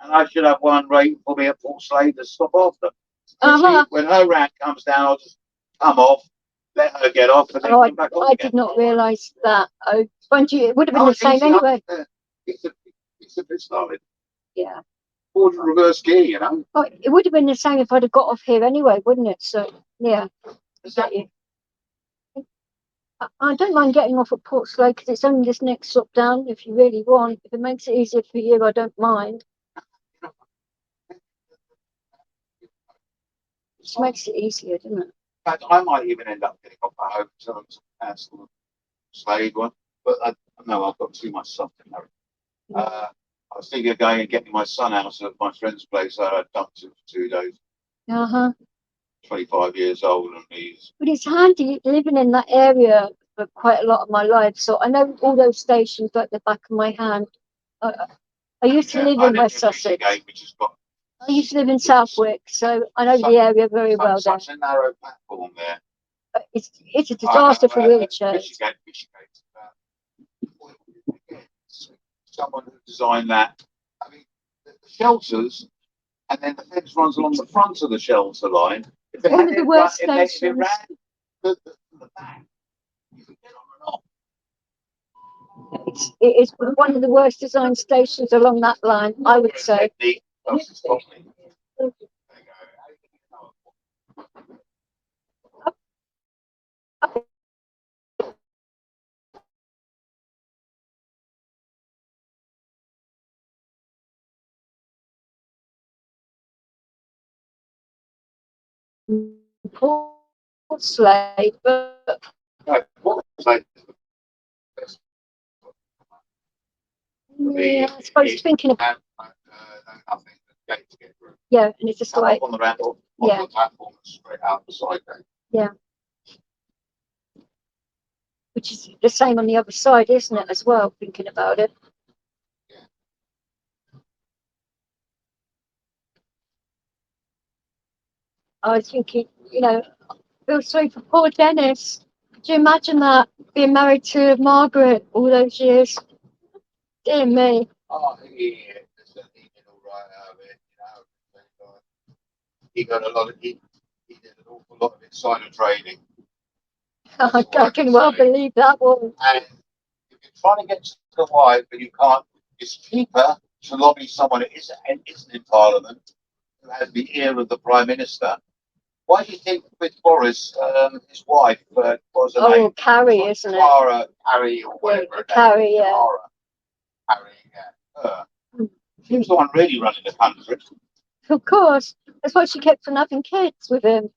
[SPEAKER 2] And I should have one waiting for me at Port Slade to stop after. When her rant comes down, I'll just come off, let her get off, and then come back on.
[SPEAKER 1] I did not realise that. Oh, mind you, it would have been the same anyway.
[SPEAKER 2] It's a bit solid.
[SPEAKER 1] Yeah.
[SPEAKER 2] Forward reverse gear, you know.
[SPEAKER 1] Oh, it would have been the same if I'd have got off here anyway, wouldn't it? So, yeah. Exactly. I don't mind getting off at Port Slade because it's only this next stop down if you really want. If it makes it easier for you, I don't mind. It just makes it easier, doesn't it?
[SPEAKER 2] In fact, I might even end up getting off at home to cancel the Slade one, but no, I've got too much stuff to carry. I was thinking of going and getting my son out of my friend's place. I dumped him for 2 days. 25 years old, and he's.
[SPEAKER 1] But it's handy living in that area for quite a lot of my life, so I know all those stations like the back of my hand. I used to live in West Sussex. I used to live in Southwick, so I know the area very well.
[SPEAKER 2] Such a narrow platform there.
[SPEAKER 1] It's a disaster for wheelchairs.
[SPEAKER 2] Someone who designed that. I mean, the shelters, and then the fence runs along the front of the shelter line.
[SPEAKER 1] One of the worst stations.
[SPEAKER 2] If it ran the back, you could get on and off.
[SPEAKER 1] It is one of the worst designed stations along that line, I would say. Port Slade, but yeah, I suppose thinking of yeah, and it's just like
[SPEAKER 2] on the ramp or
[SPEAKER 1] yeah,
[SPEAKER 2] the platform straight out the side there.
[SPEAKER 1] Yeah, which is the same on the other side, isn't it? As well, thinking about it. I was thinking, you know, feel sorry for poor Dennis. Could you imagine that, being married to Margaret all those years? Dear me.
[SPEAKER 2] Oh, he did all right out of it, you know. He got a lot of, he did an awful lot of insider trading.
[SPEAKER 1] I can well believe that one.
[SPEAKER 2] And if you're trying to get to the wife but you can't, it's cheaper to lobby someone who isn't in Parliament, who has the ear of the Prime Minister. Why do you think with Boris, his wife was a name?
[SPEAKER 1] Carrie, isn't it?
[SPEAKER 2] Carrie or whatever.
[SPEAKER 1] Carrie, yeah.
[SPEAKER 2] Carrie, yeah. She was the one really running the country.
[SPEAKER 1] Of course. That's why she kept on having kids with him.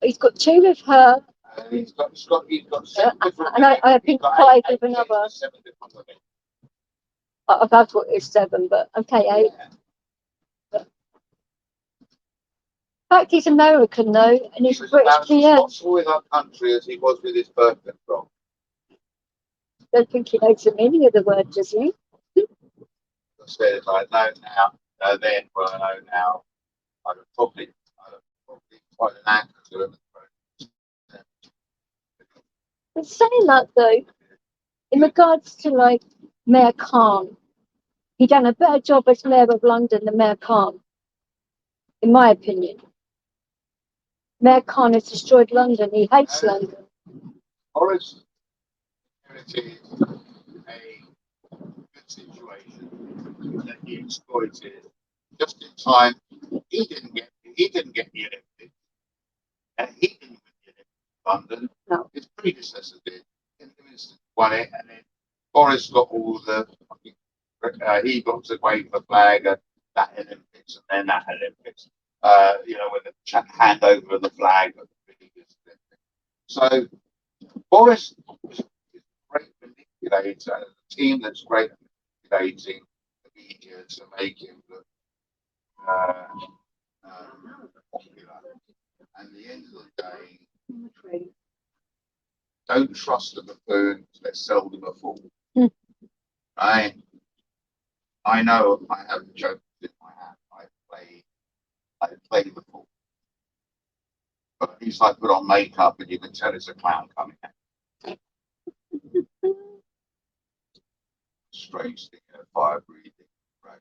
[SPEAKER 1] He's got 2 with her.
[SPEAKER 2] He's got 7 different.
[SPEAKER 1] And I think 5 with another.
[SPEAKER 2] 7 different women.
[SPEAKER 1] That's what is 7, but okay, 8.
[SPEAKER 2] Yeah.
[SPEAKER 1] But, in fact, he's American though, and he's British PM.
[SPEAKER 2] He's with our country as he was with his birth control.
[SPEAKER 1] Don't think he knows the meaning of the word, does he?
[SPEAKER 2] It's like, no, now, no, then, well, I know now. I'd have probably quite an anchor to him.
[SPEAKER 1] But saying that though, in regards to like Mayor Khan, he done a better job as Mayor of London than Mayor Khan, in my opinion. Mayor Khan has destroyed London. He hates London.
[SPEAKER 2] Horace, it is a good situation. completely exploited. Just in time, he didn't get the Olympics, and he didn't win the Olympics in London.
[SPEAKER 1] No.
[SPEAKER 2] His predecessor did. And the minister won it, and then Boris got all the. He got to wave the flag at that Olympics and then that Olympics. You know, when the handover of the flag at the previous Olympics. So Boris was a great manipulator, and a team that's great at manipulating the media to make him look popular. And at the end of the day, don't trust a buffoon, let's sell them a fool. I know I have jokes in my hand. I play the fool. But at least I put on makeup and you can tell it's a clown coming out. Strange thing, fire breathing dragon.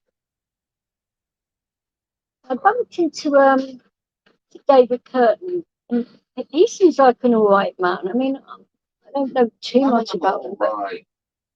[SPEAKER 1] I bumped into David Curtin, and he seems like an all right man. I mean, I don't know too much about him, but
[SPEAKER 2] Right.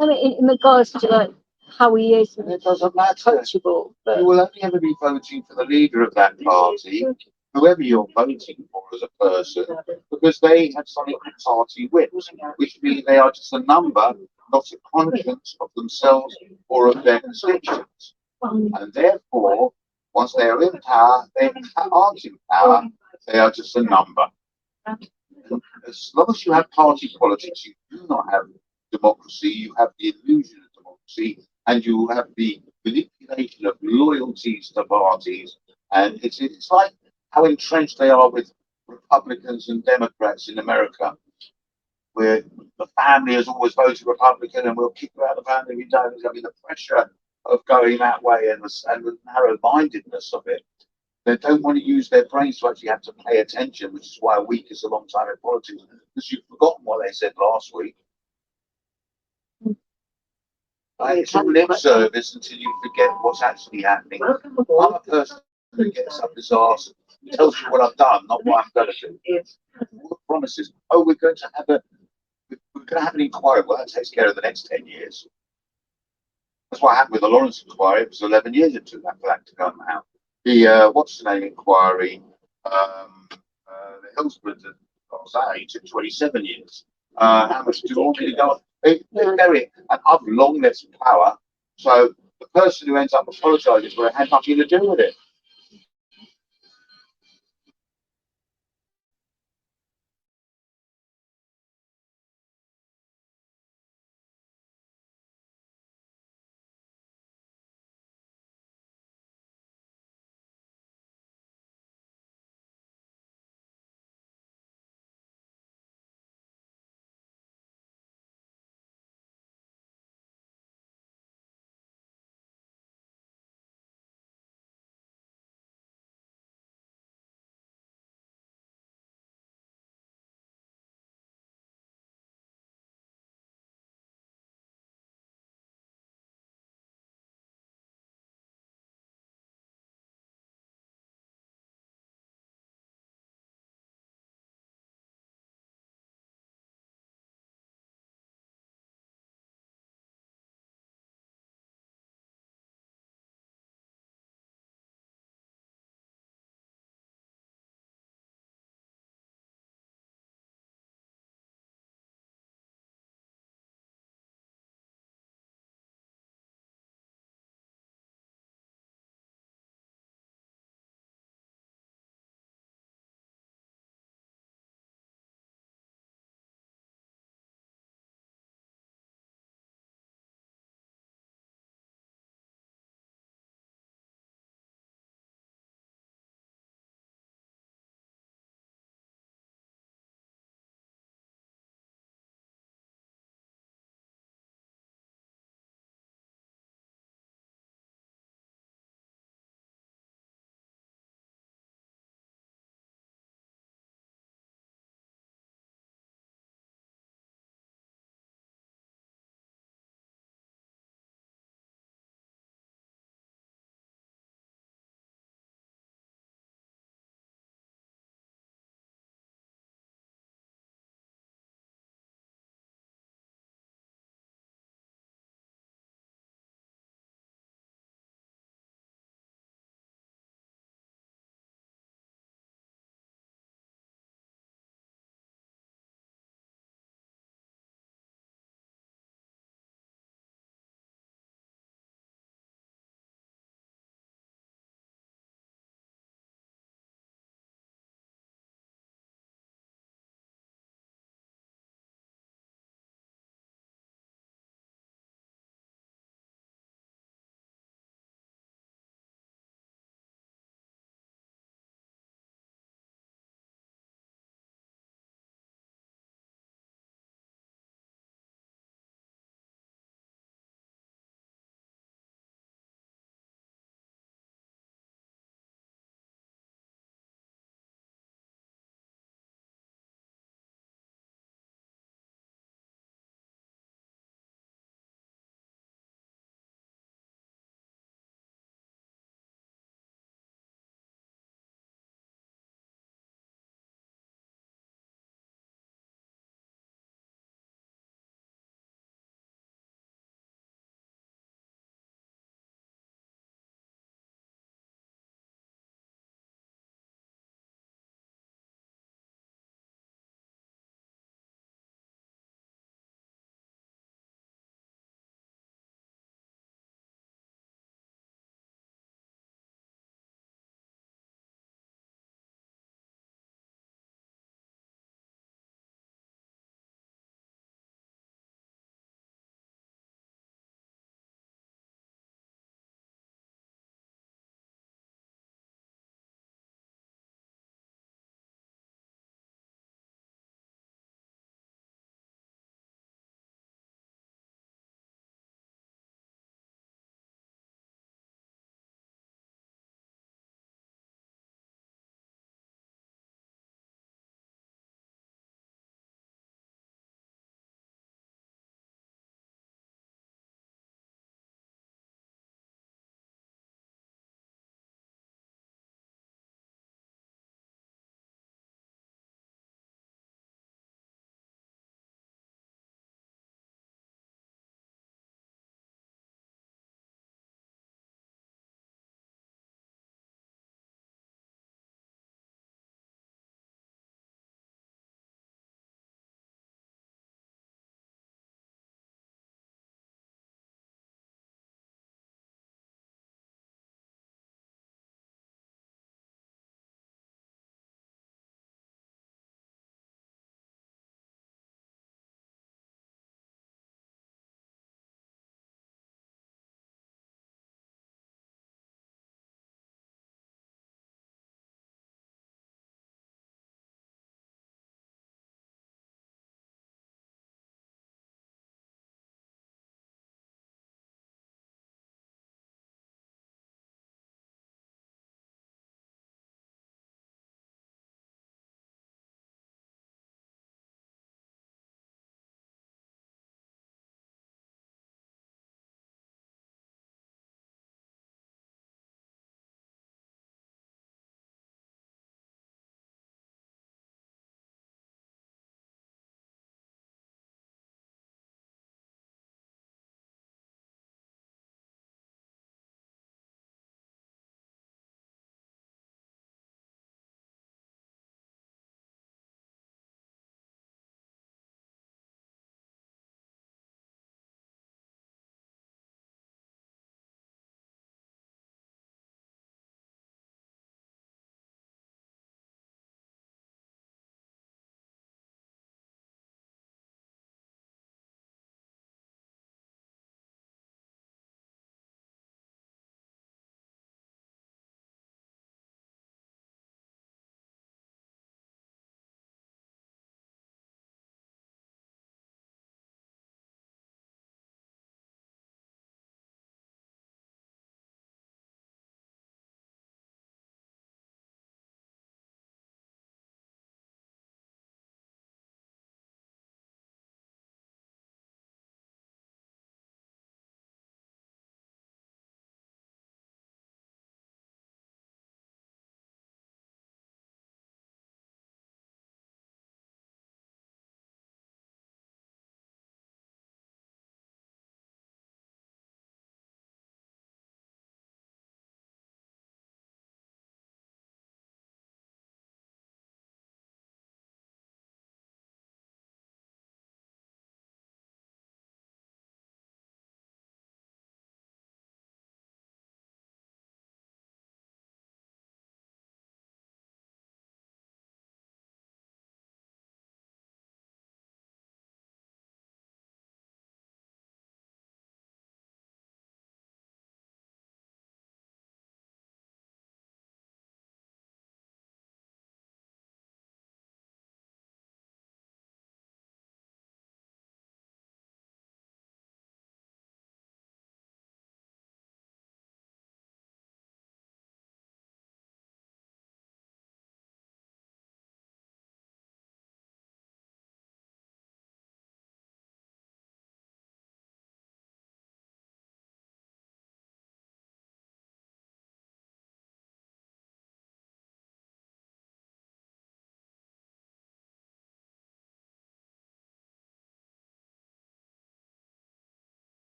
[SPEAKER 1] I mean, in regards to like how he is
[SPEAKER 2] And
[SPEAKER 1] and
[SPEAKER 2] it doesn't matter.
[SPEAKER 1] coachable, but
[SPEAKER 2] You will only ever be voting for the leader of that party, whoever you're voting for as a person, because they have solid party wins, which means they are just a number, not a conscience of themselves or of their constituents. And therefore, once they are in power, they aren't in power, they are just a number. And as long as you have party politics, you do not have democracy, you have the illusion of democracy, and you have the manipulation of loyalties to parties. And it's like how entrenched they are with Republicans and Democrats in America, where the family has always voted Republican and we'll kick you out of the family if you don't. I mean, the pressure of going that way and the narrow-mindedness of it. They don't want to use their brains to actually have to pay attention, which is why a week is a long time in politics, because you've forgotten what they said last week. It's all lip service until you forget what's actually happening. I'm a person who gets up his arse and tells you what I've done, not what I'm going to do. All the promises. Oh, we're going to have an inquiry. Well, that takes care of the next 10 years. That's what happened with the Lawrence inquiry. It was 11 years it took that for that to come out. The what's the name inquiry? The Hillsborough, it took 27 years. How much do you want me to go on? They bury it, and I've long left power. So the person who ends up apologising for it had nothing to do with it.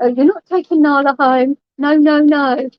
[SPEAKER 1] Oh, you're not taking Nala home. No, no, no.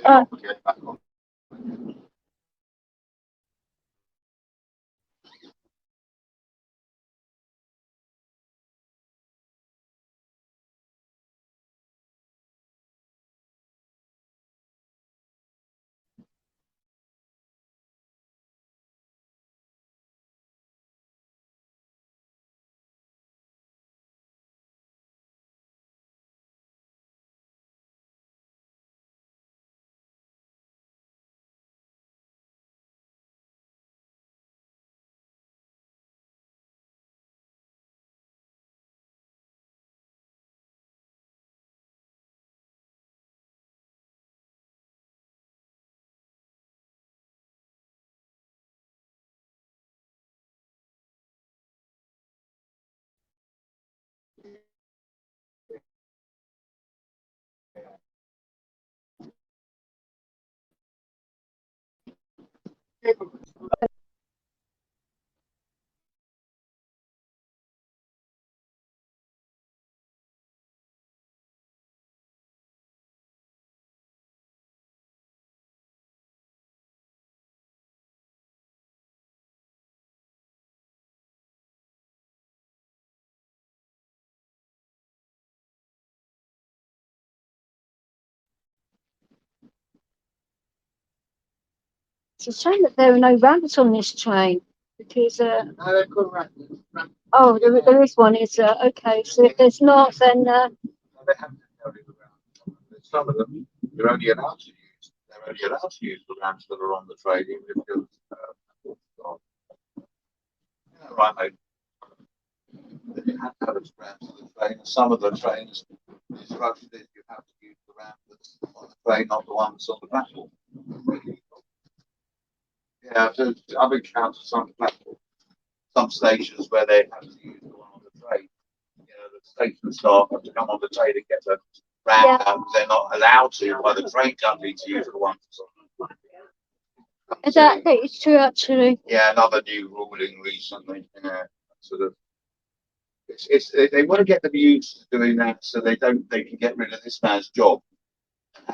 [SPEAKER 1] Uh, it's a shame that there are no ramps on this train because,
[SPEAKER 2] No, they've got
[SPEAKER 1] oh, there is one. Is okay. So if there's not, then
[SPEAKER 2] no, they haven't carried around. Some of them you're only allowed to use. They're only allowed to use the ramps that are on the train, even if you're right, mate. They have to have ramps on the train. And some of the trains, the instruction is you have to use the ramp that's on the train, not the one that's on the platform. Yeah, so I've encountered some platform, some stations where they have to use the one on the train. You know, the station staff have to come on the train and get a ramp out. They're not allowed to by the train company to use the one that's on the train.
[SPEAKER 1] that is true actually.
[SPEAKER 2] Yeah, another new ruling recently. Yeah, sort of. They want to get them used to doing that so they can get rid of this man's job.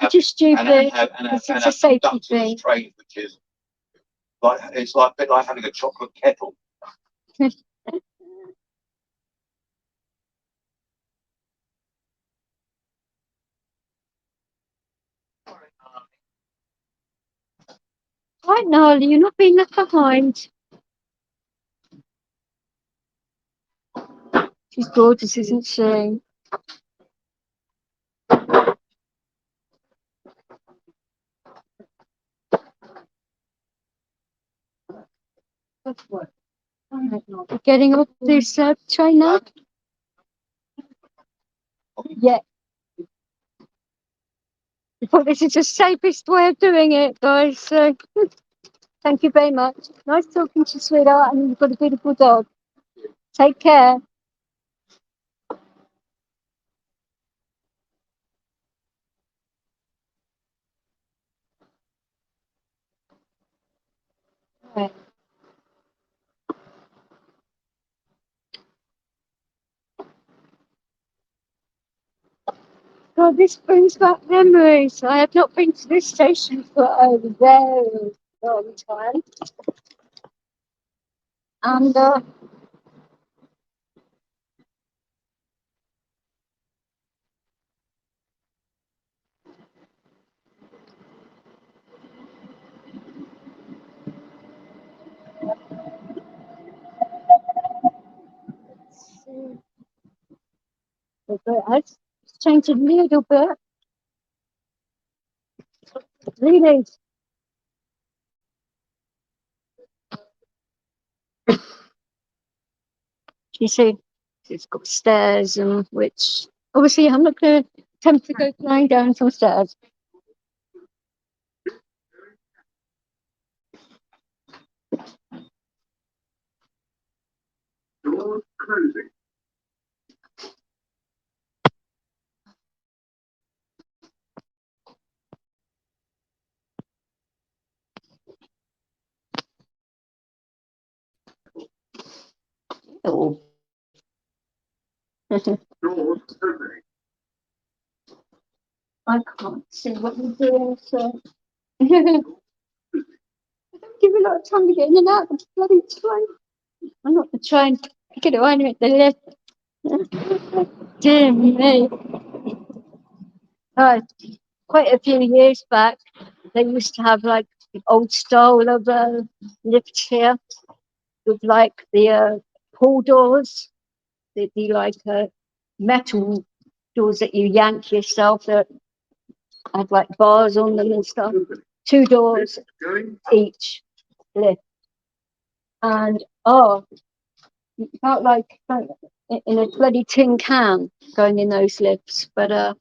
[SPEAKER 1] Which is stupid.
[SPEAKER 2] It's
[SPEAKER 1] a safety thing.
[SPEAKER 2] Trade, which is like it's like a bit like having a chocolate kettle.
[SPEAKER 1] Right, Nala, you're not being left behind. She's gorgeous, isn't she? You're getting off this train now? Yeah. I thought this is the safest way of doing it, guys. So, thank you very much. Nice talking to you, sweetheart, and you've got a beautiful dog. Take care. Right. God, this brings back memories. I have not been to this station for a very long time. And it's changed a little bit. Really. You see, It's got stairs, and which obviously I'm not going to attempt to go flying down some stairs.
[SPEAKER 4] Doors closing.
[SPEAKER 1] Oh.
[SPEAKER 4] Doors opening.
[SPEAKER 1] I can't see what you're doing, so I don't give a lot of time to get in and out of the bloody train. I'm not the train. Get it right at the left. Dear me. Quite a few years back, they used to have like the old style of lifts here with like the pull doors, the like metal doors that you yank yourself that had like bars on them and stuff. 2 doors
[SPEAKER 4] Going.
[SPEAKER 1] each lift. And oh, you felt like in a bloody tin can going in those lifts. But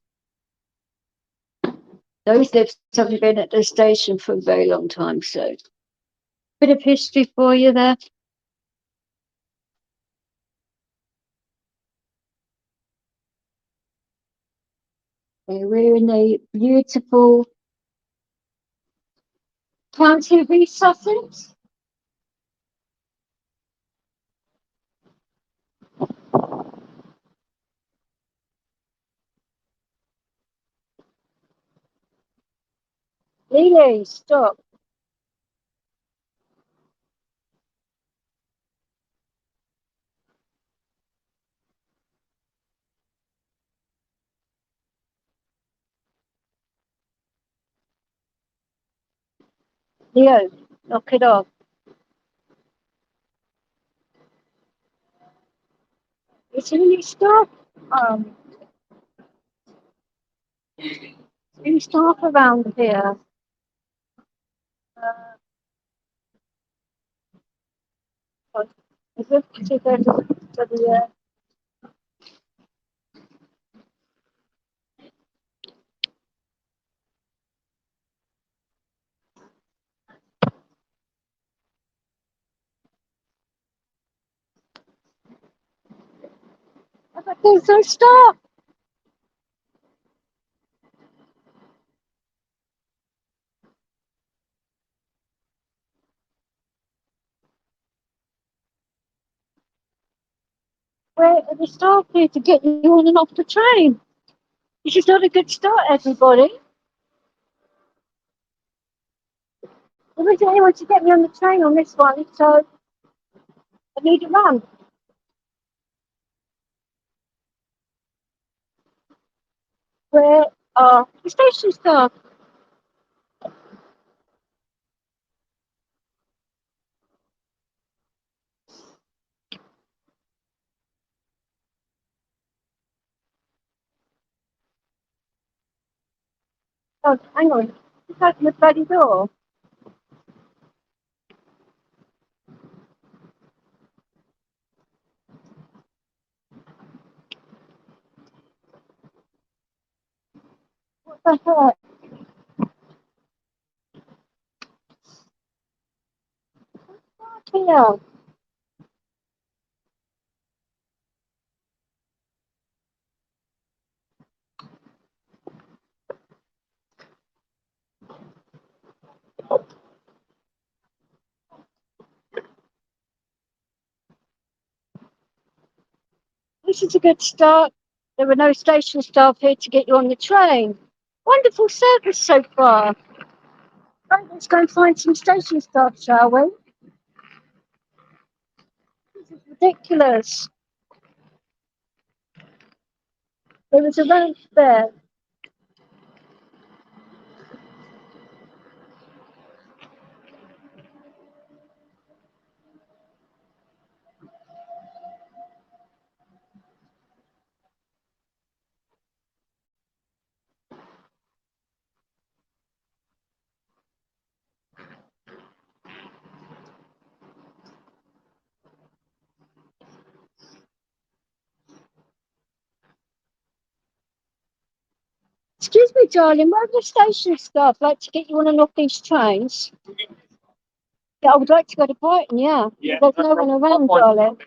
[SPEAKER 1] those lifts haven't been at the station for a very long time, so bit of history for you there. We're in a beautiful county of East Sussex. Lily, stop. Leo, knock it off. Is any staff any staff around here? Is it to go to the but there's no staff. Where are the staff here to get you on and off the train? This is not a good start, everybody. There isn't anyone to get me on the train on this one, so I need a run. Where are the station staff? Oh, hang on. Just open the bloody door. What the heck? Here. This is a good start. There were no station staff here to get you on the train. Wonderful service so far. Right, let's go and find some station staff, shall we? This is ridiculous. There was a ramp there. Excuse me, darling, where are the station staff like to get you on and off these trains? Yeah, I would like to go to Brighton, yeah. There's no one around, darling.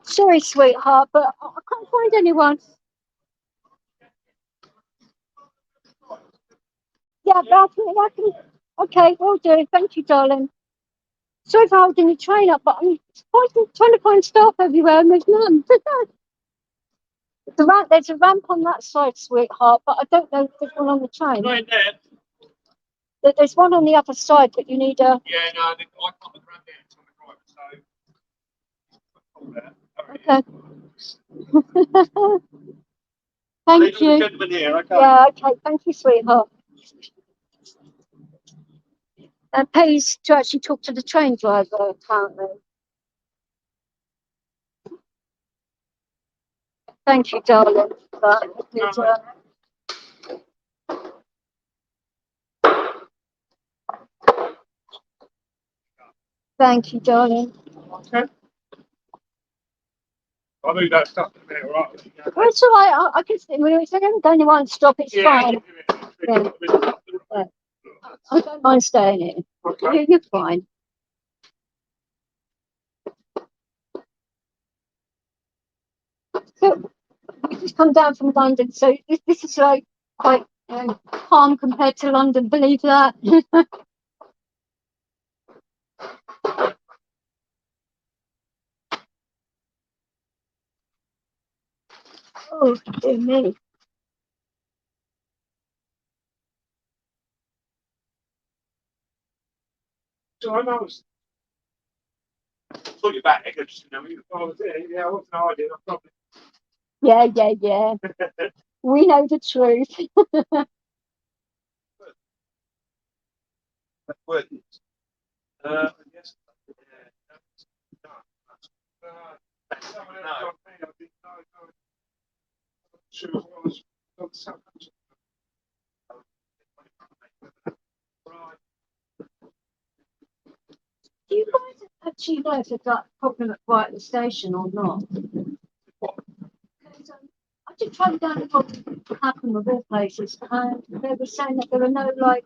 [SPEAKER 1] Sorry, sweetheart, but I can't find anyone. Yeah, but I can. Okay, will do. Thank you, darling. Sorry for holding the train up, but I'm trying to find staff everywhere and there's none. There's a ramp on that side, sweetheart, but I don't know if there's one on the train.
[SPEAKER 4] Right there.
[SPEAKER 1] There's one on the other side, but you need a.
[SPEAKER 4] Yeah, no, I can't run there until the driver, so.
[SPEAKER 1] Okay. Thank you.
[SPEAKER 4] Gentleman here, okay.
[SPEAKER 1] Yeah, okay. Thank you, sweetheart. Pays to actually talk to the train driver, apparently. Thank you, darling. Thank you, darling.
[SPEAKER 4] Okay. I'll move that stuff in a minute, all right?
[SPEAKER 1] Well, it's all right. I can see when it's only one stop, it's fine. Yeah. Yeah. I don't mind staying here.
[SPEAKER 4] Okay.
[SPEAKER 1] You're fine. So we just come down from London, so this is like quite calm compared to London. Believe that. Oh dear me.
[SPEAKER 4] So I know. Thought you're back. I just didn't know you. I was there. Yeah, I wasn't. No idea. No problem.
[SPEAKER 1] Yeah. We know the truth.
[SPEAKER 4] That's working. Yes.
[SPEAKER 1] Do you guys actually know if there's that problem at Brighton station or not? I did try to go and clapham of all places, and they were saying that there were no like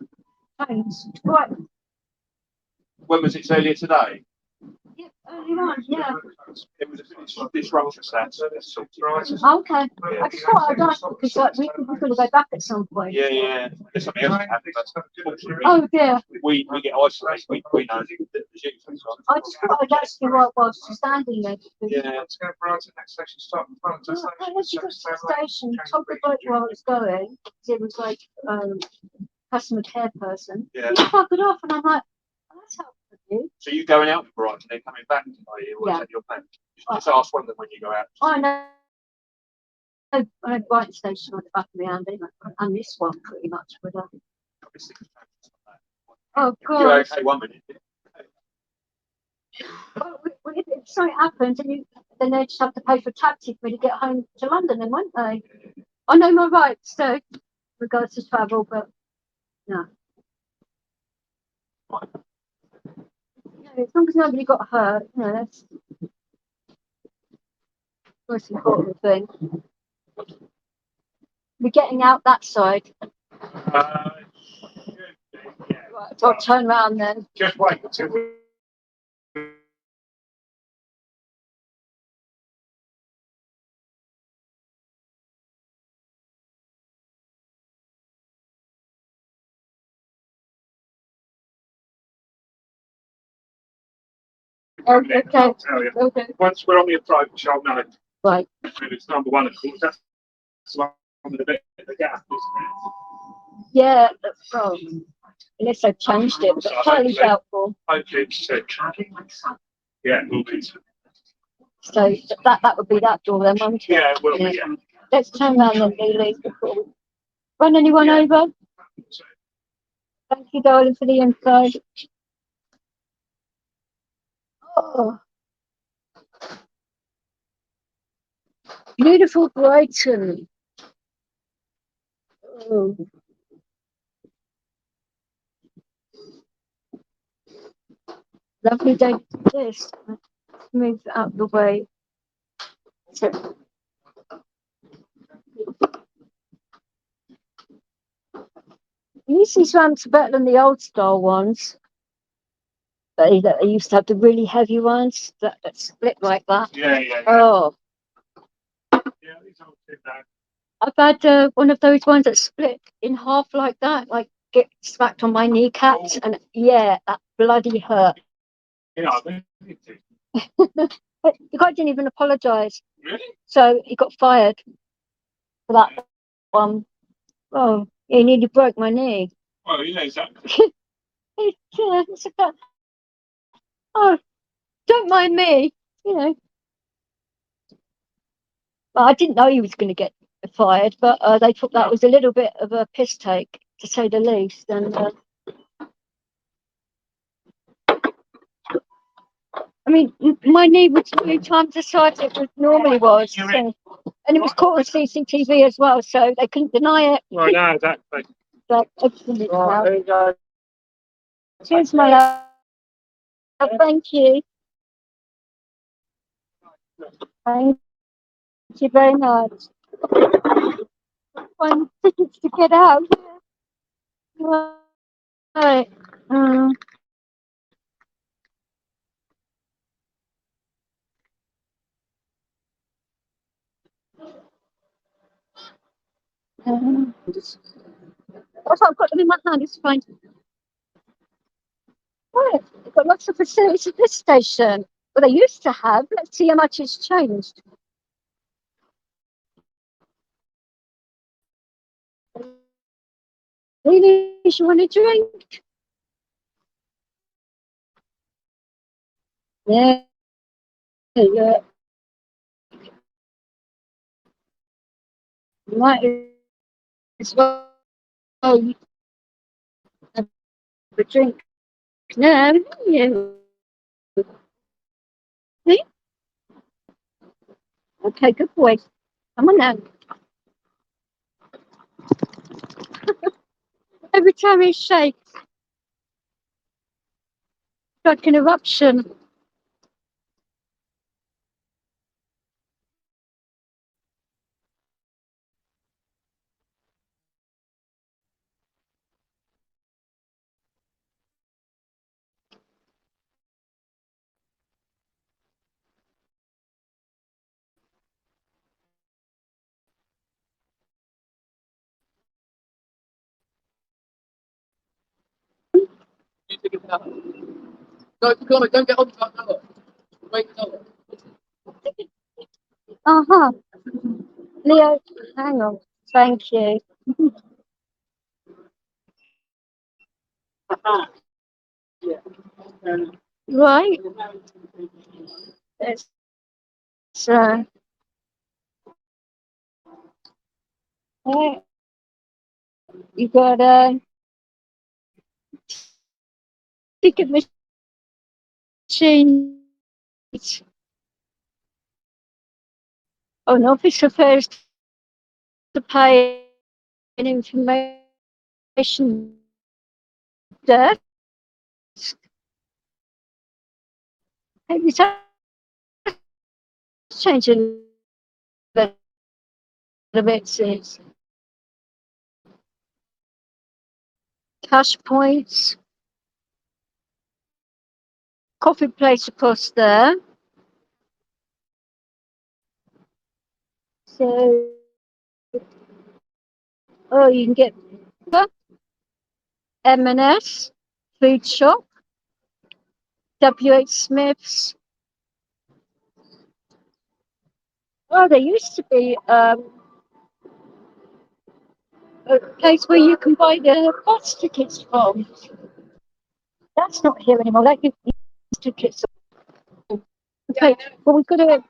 [SPEAKER 1] trains to Brighton.
[SPEAKER 4] When was it earlier today?
[SPEAKER 1] Yeah, early on, yeah.
[SPEAKER 4] It was a disruption set.
[SPEAKER 1] Okay. I just thought I'd ask because like we're going to go back at some point.
[SPEAKER 4] Yeah. There's something else happening.
[SPEAKER 1] Oh dear.
[SPEAKER 4] We get isolated. We know the
[SPEAKER 1] I just thought I'd ask you whilst you're standing there.
[SPEAKER 4] Yeah. Let's go Brighton. Next section stop in front of the
[SPEAKER 1] I actually got to the station, told the bloke where I was going. It was like customer care person.
[SPEAKER 4] Yeah.
[SPEAKER 1] He fucking off, and I'm like, oh, that's helpful of you.
[SPEAKER 4] So you going out to Brighton, then coming back to you, or is that your plan? Just ask one of them when you go out.
[SPEAKER 1] I know. I know Brighton station on the back of my hand, and this one pretty much. But oh god.
[SPEAKER 4] You're okay 1 minute.
[SPEAKER 1] Well, if something happens, and then they just have to pay for taxi for me to get home to London, then won't they? I know my rights, so regards to travel, but no. As long as nobody got hurt, that's the most important thing. We're getting out that side.
[SPEAKER 4] Yeah.
[SPEAKER 1] Right, I'll turn around then.
[SPEAKER 4] Just wait until we.
[SPEAKER 1] Okay.
[SPEAKER 4] Once we're on the approach, I'll know.
[SPEAKER 1] Right.
[SPEAKER 4] And it's number one, of course. That's the one with a bit of the gap, isn't it?
[SPEAKER 1] Yeah, well, unless I've changed it, but highly doubtful.
[SPEAKER 4] Hopefully it's yeah, it will be.
[SPEAKER 1] So that would be that door then, won't it?
[SPEAKER 4] Yeah, it will be. Yeah.
[SPEAKER 1] Let's turn around then, Lily, before we run anyone over. Thank you, darling, for the inside. Oh. Beautiful Brighton. Oh. Lovely day to do this. Let's move out of the way. So, These ramps are better than the old style ones. They used to have the really heavy ones that split like that.
[SPEAKER 4] Yeah, yeah, yeah.
[SPEAKER 1] Oh,
[SPEAKER 4] Yeah, these aren't too bad.
[SPEAKER 1] I've had one of those ones that split in half like that, like get smacked on my kneecaps, and yeah, that bloody hurt.
[SPEAKER 4] Yeah, I think it did.
[SPEAKER 1] But the guy didn't even apologise,
[SPEAKER 4] Really?
[SPEAKER 1] so he got fired for that one. Oh, he nearly broke my knee.
[SPEAKER 4] Well, yeah, exactly.
[SPEAKER 1] It's about, oh, don't mind me, you know. Well, I didn't know he was going to get fired, but they thought that was a little bit of a piss take, to say the least. And I mean, my knee was 3 times the size it normally was, so, and it was caught on CCTV as well, so they couldn't deny it.
[SPEAKER 4] Right, no, exactly.
[SPEAKER 1] But absolutely.
[SPEAKER 4] Right, there you go.
[SPEAKER 1] Cheers, my love. Thank you. Thank you very much. One tickets to get out. Right. Also, I've got them in my hand. It's fine. Right. They've got lots of facilities at this station. Well, they used to have. Let's see how much it's changed. Really, you want a drink? Yeah. Yeah. Might as well have a drink now. Yeah. See? Okay, good boy. Come on now. Every time he shakes, like an eruption.
[SPEAKER 5] No, don't get on that door. Wait, no.
[SPEAKER 1] Uh-huh. Leo, hang on. Thank you. Right. It's yeah, you got a ticket machine. Oh, an office refers to pay an information desk. Maybe that's changing a little bit since cash points, coffee place across there. So, oh, you can get M&S, food shop, WH Smith's. Oh, there used to be a place where you can buy the bus tickets from. That's not here anymore. That gives you tickets. Okay, well, we've got to.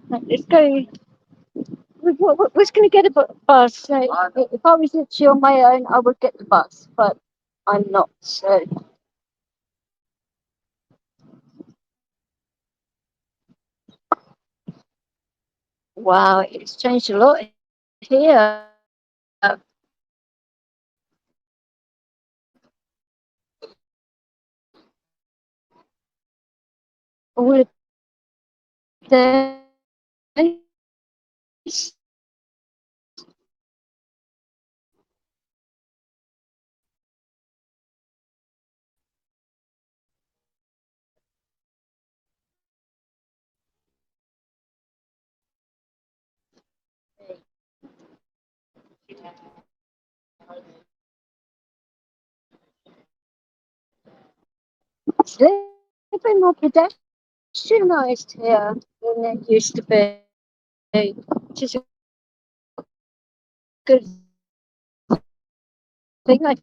[SPEAKER 1] Let's go. We're going to get a bus. So if I was literally on my own, I would get the bus, but I'm not. So. Wow, it's changed a lot here. all of this. It's a bit more pedestrianised here than it used to be, which is a good thing. I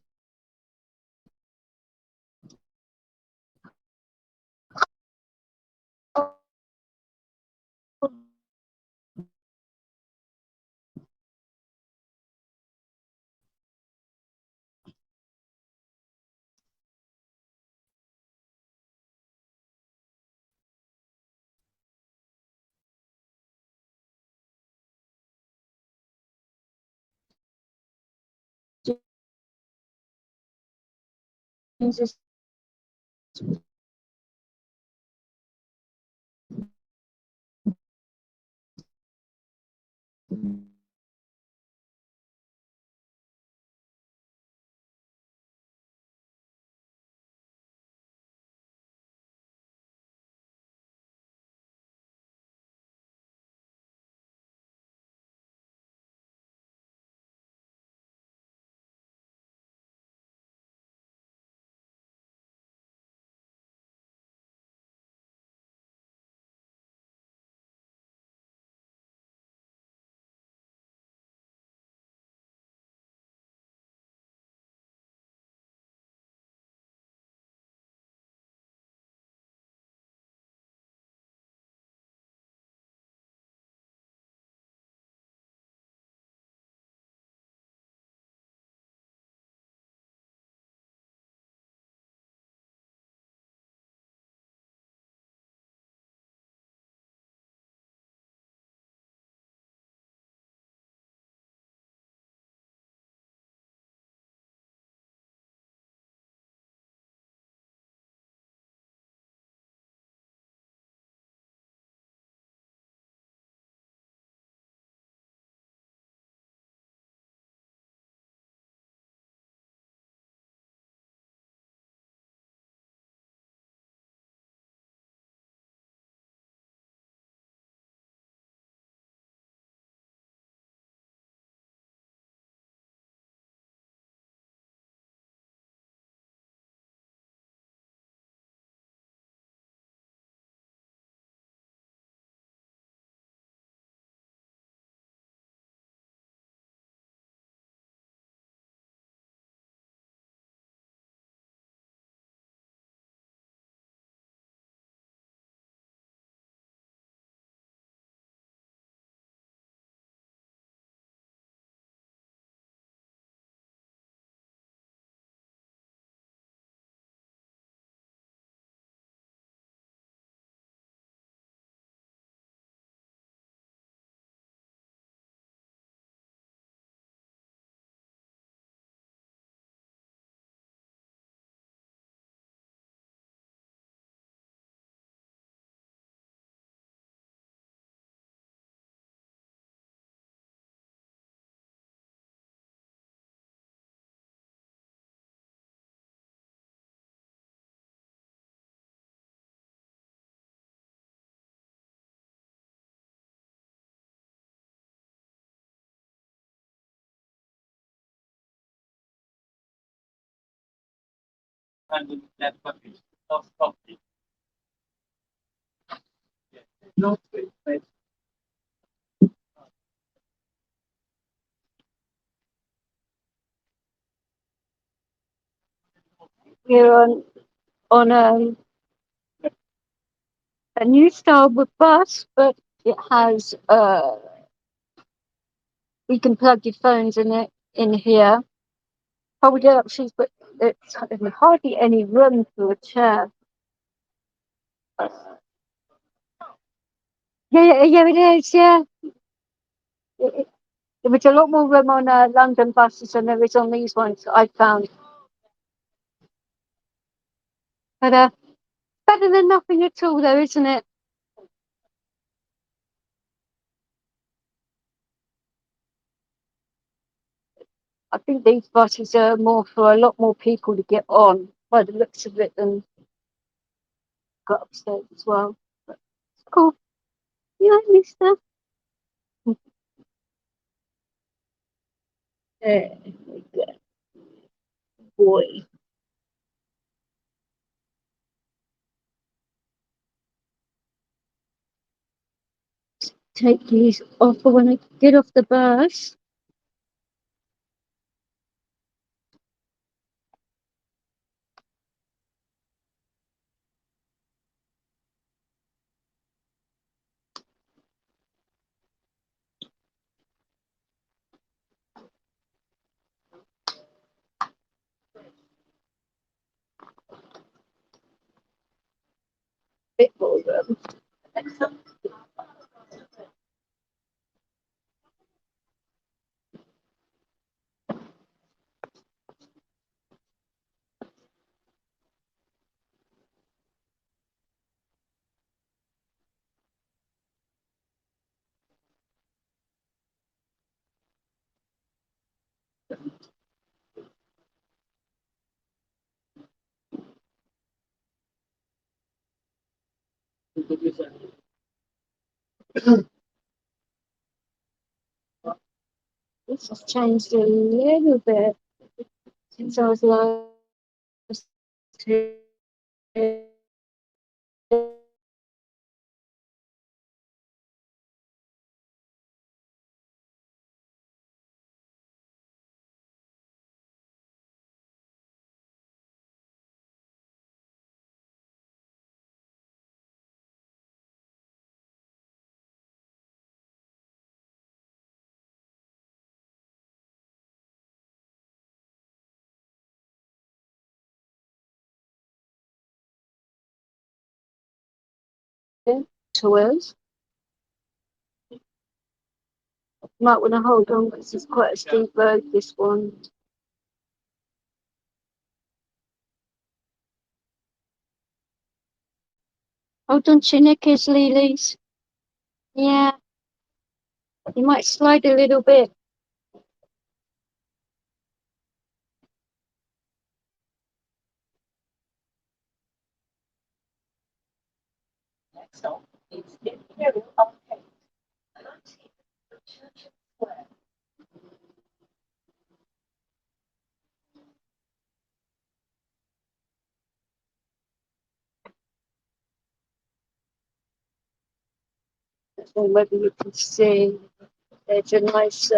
[SPEAKER 1] just
[SPEAKER 4] And that bucket, not property. Yeah. Not with,
[SPEAKER 1] we're on a new style of bus, but it has you can plug your phones in it in here. Hold it up, she's but it's there's hardly any room for a chair. Yeah, it is. Yeah, there was a lot more room on London buses than there is on these ones I found. But Better than nothing at all, though, isn't it? I think these buses are more for a lot more people to get on by the looks of it than got upstairs as well. But it's cool. Yeah, mister. There we go. Boy. Take these off for when I get off the bus. Bit more room. This has changed a little bit since I was last here. Tours. Might want to hold on because it's quite a steep road, this one. Hold on to your knickers, Lilies. Yeah, you might slide a little bit. So whether you can see, there's a nice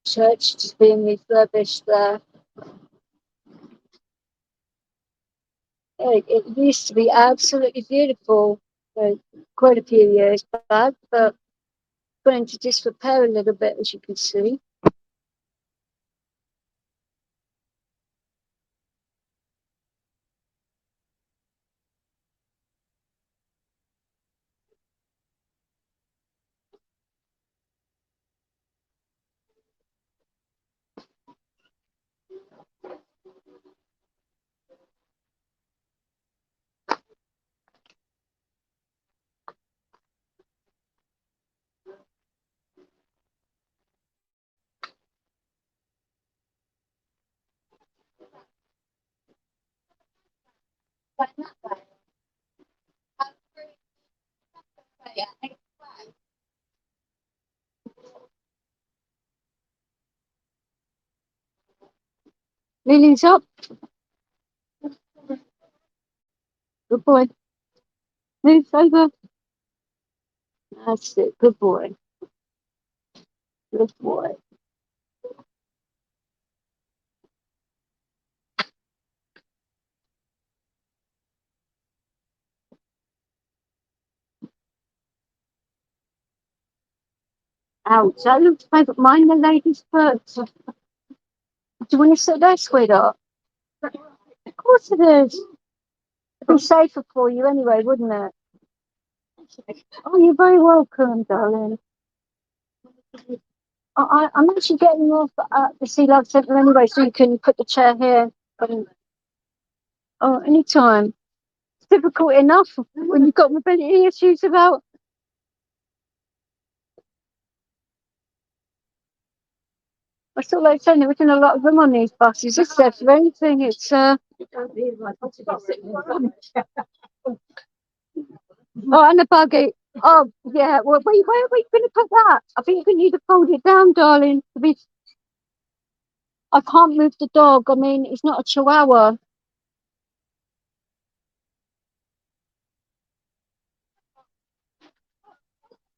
[SPEAKER 1] church just being refurbished there. It used to be absolutely beautiful quite a few years back, but going to disrepair a little bit, as you can see. Lily's up. Good boy. Move over. That's it. Good boy. Good boy. Ouch. That looks like mine, the lady's foot. Do you want to sit there, sweetheart? Of course it is. It'd be safer for you anyway, wouldn't it? Oh, you're very welcome, darling. I'm actually getting off at the Sea Life Centre anyway, so you can put the chair here. Oh, anytime. It's difficult enough when you've got mobility issues about. I still like saying there isn't a lot of them on these buses, is there? For anything, it's oh, and the buggy. Oh, yeah. Well, where are we going to put that? I think we need to fold it down, darling. I can't move the dog. I mean, it's not a chihuahua.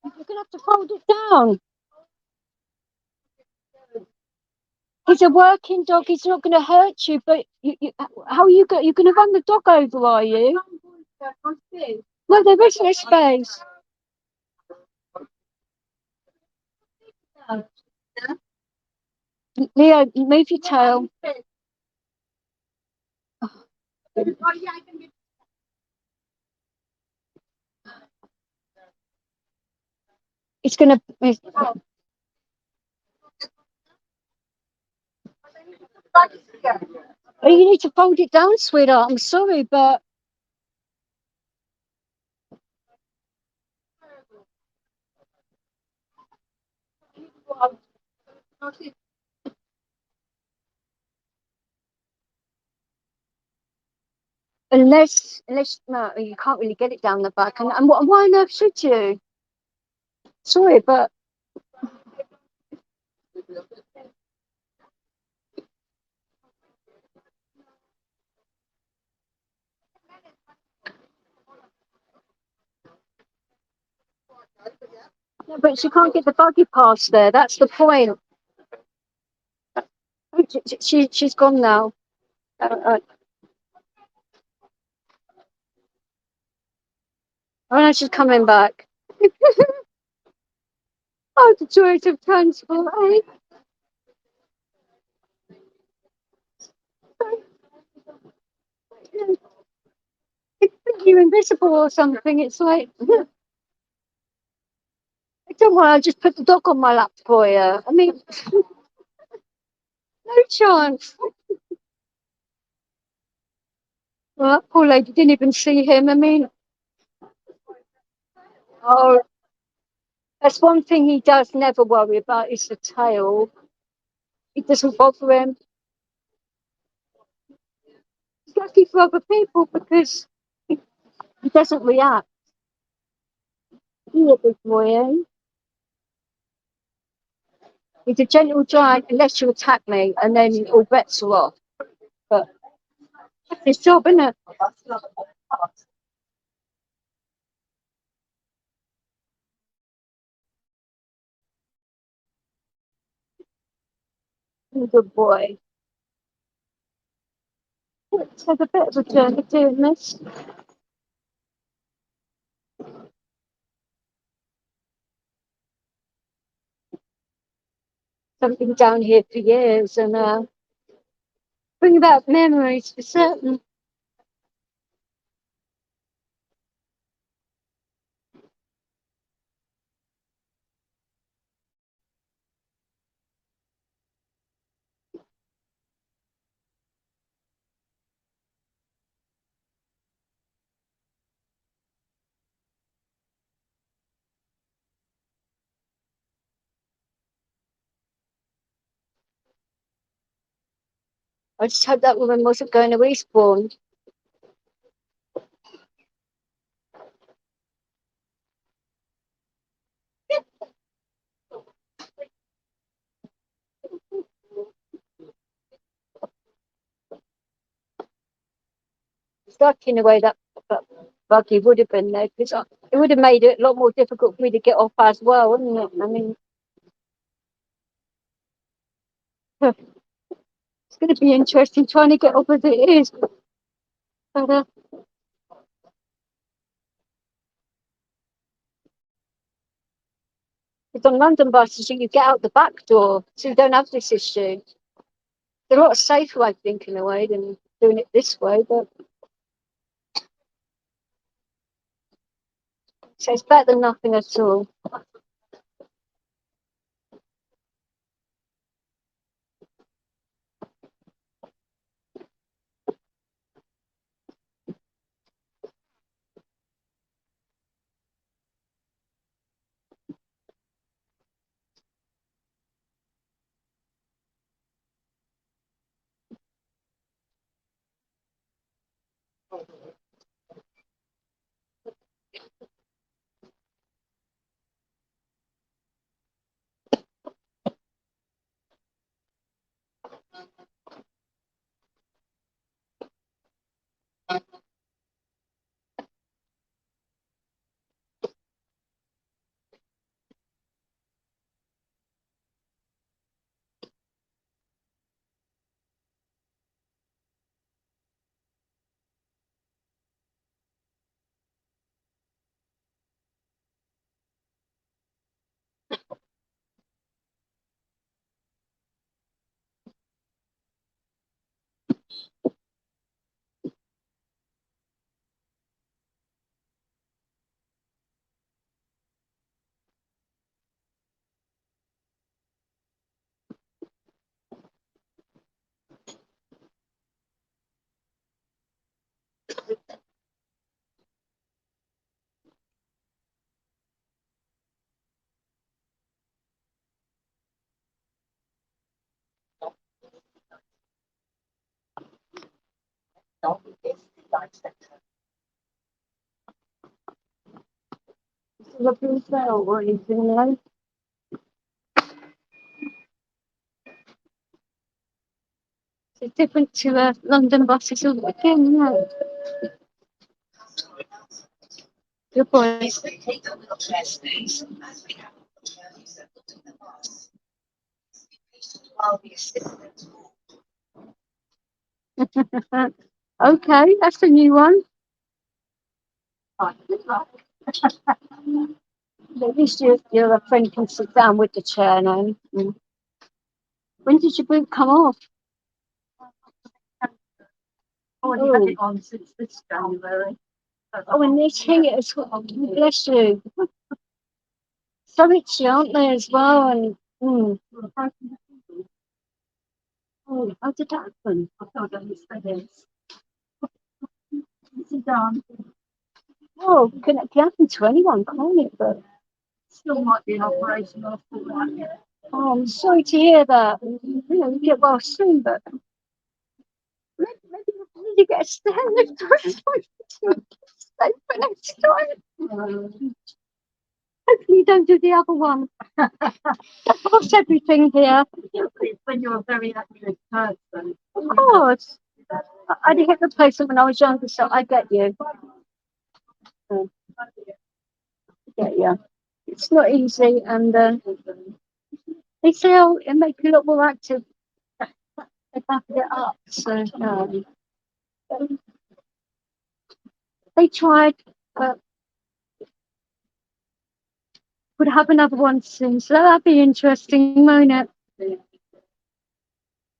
[SPEAKER 1] You're going to have to fold it down. He's a working dog. He's not going to hurt you. But how are you going? You're going to run the dog over, are you? No, there is no space. Leo, move your tail. It's going to. Oh, you need to fold it down, sweetheart. I'm sorry, but. Unless no, you can't really get it down the back. And why on earth should you? Sorry, but no, but she can't get the buggy past there. That's the point. She's gone now. Oh no, she's coming back. Oh, the joys of transport, eh? It's like you're invisible or something. It's like, don't worry, I'll just put the dog on my lap for you. I mean, no chance. Well, that poor lady didn't even see him. I mean, oh, that's one thing he does never worry about is the tail. It doesn't bother him. It's lucky for other people because he doesn't react. He's a big boy, eh? He's a gentle giant unless you attack me, and then all bets are off. But that's his job, isn't it? He's a good boy. Let's have a bit of a journey doing this. Something down here for years and bring about memories for certain. I just hope that woman wasn't going to respawn. Stuck in a way that buggy would have been there because it would have made it a lot more difficult for me to get off as well, wouldn't it? I mean, it's going to be interesting trying to get off as it is. But it's on London buses, you get out the back door, so you don't have this issue. They're a lot safer, I think, in a way, than doing it this way. But so it's better than nothing at all. Lovely sale or anything like. It's different to London buses all again, isn't it? Good boy. Okay, that's a new one. At least your friend can sit down with the chair now. Mm. When did your boot come off?
[SPEAKER 3] Oh, and you had it on since this January.
[SPEAKER 1] Oh, and they're here as well. Bless you. So itchy, aren't they, as well? And oh, how did that happen?
[SPEAKER 3] I thought I was finished. Sit down.
[SPEAKER 1] Oh, can happen to anyone, can't it? But
[SPEAKER 3] Still might be an operation after that.
[SPEAKER 1] oh, I'm sorry to hear that. You know, you get well soon, but maybe you need to get a stand lift or something. Stay for next time. Hopefully you don't do the other one. That's everything here.
[SPEAKER 3] When you're a very active person.
[SPEAKER 1] Of course. I did hip replacement when I was younger, so I get you. I get you. It's not easy, and they say, oh, it makes you look more active. They back it up. So, they tried, but would have another one soon. So that'd be interesting, won't it?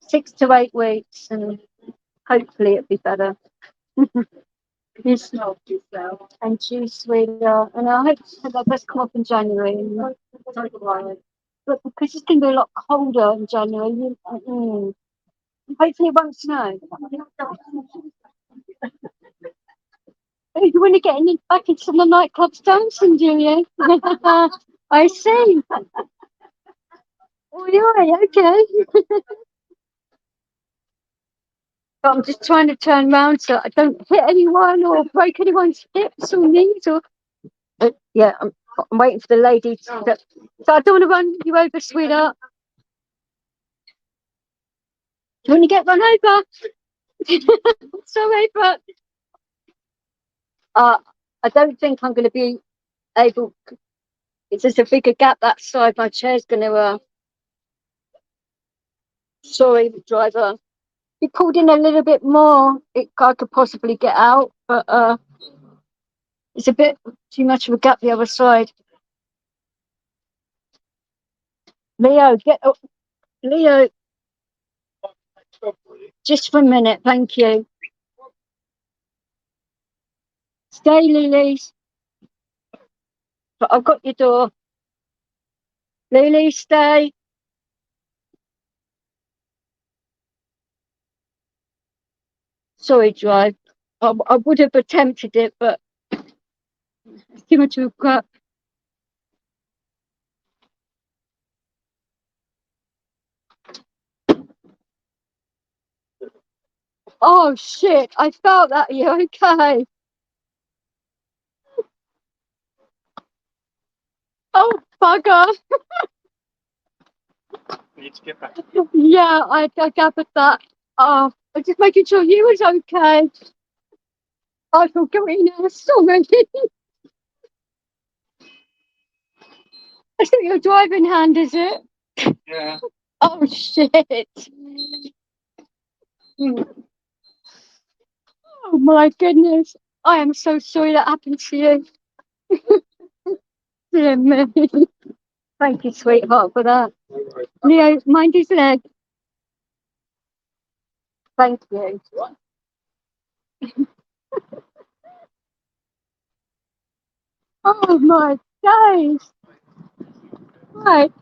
[SPEAKER 1] 6 to 8 weeks, and hopefully it'll be better.
[SPEAKER 3] It's not yourself.
[SPEAKER 1] And you, sweetheart. And I hope that does come up in January. But because it's going to be a lot colder in January, hopefully it won't snow. You want to get back into the nightclubs dancing, do you? I see. Oh, yeah, okay. But I'm just trying to turn around so I don't hit anyone or break anyone's hips or knees or. Yeah, I'm waiting for the lady to. So I don't want to run you over, sweetheart. Do you want to get run over? Sorry, but I don't think I'm going to be able. It's just a bigger gap that side. My chair's going to. Sorry, driver. If you pulled in a little bit more, I could possibly get out, but it's a bit too much of a gap the other side. Leo, Leo, just for a minute, thank you. Stay, Lilies. But I've got your door. Lily, stay. Sorry, drive. I would have attempted it, but it's too much of a crap. Oh shit, I felt that. You okay? Oh bugger.
[SPEAKER 4] You need to get back.
[SPEAKER 1] Yeah, I gathered that. Oh, I'm just making sure you was okay. I feel guilty now, sorry. It's not your driving hand, is it?
[SPEAKER 4] Yeah.
[SPEAKER 1] Oh shit. Oh my goodness. I am so sorry that happened to you. Dear me. Thank you, sweetheart, for that. Leo, mind his leg. Thank you. Oh my days. Right.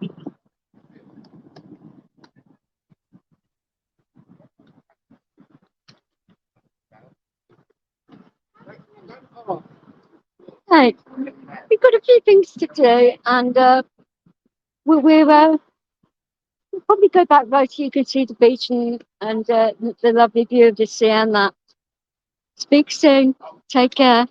[SPEAKER 1] Right. We've got a few things to do, and we'll probably go back right so you can see the beach and the lovely view of the sea and that. Speak soon. Take care.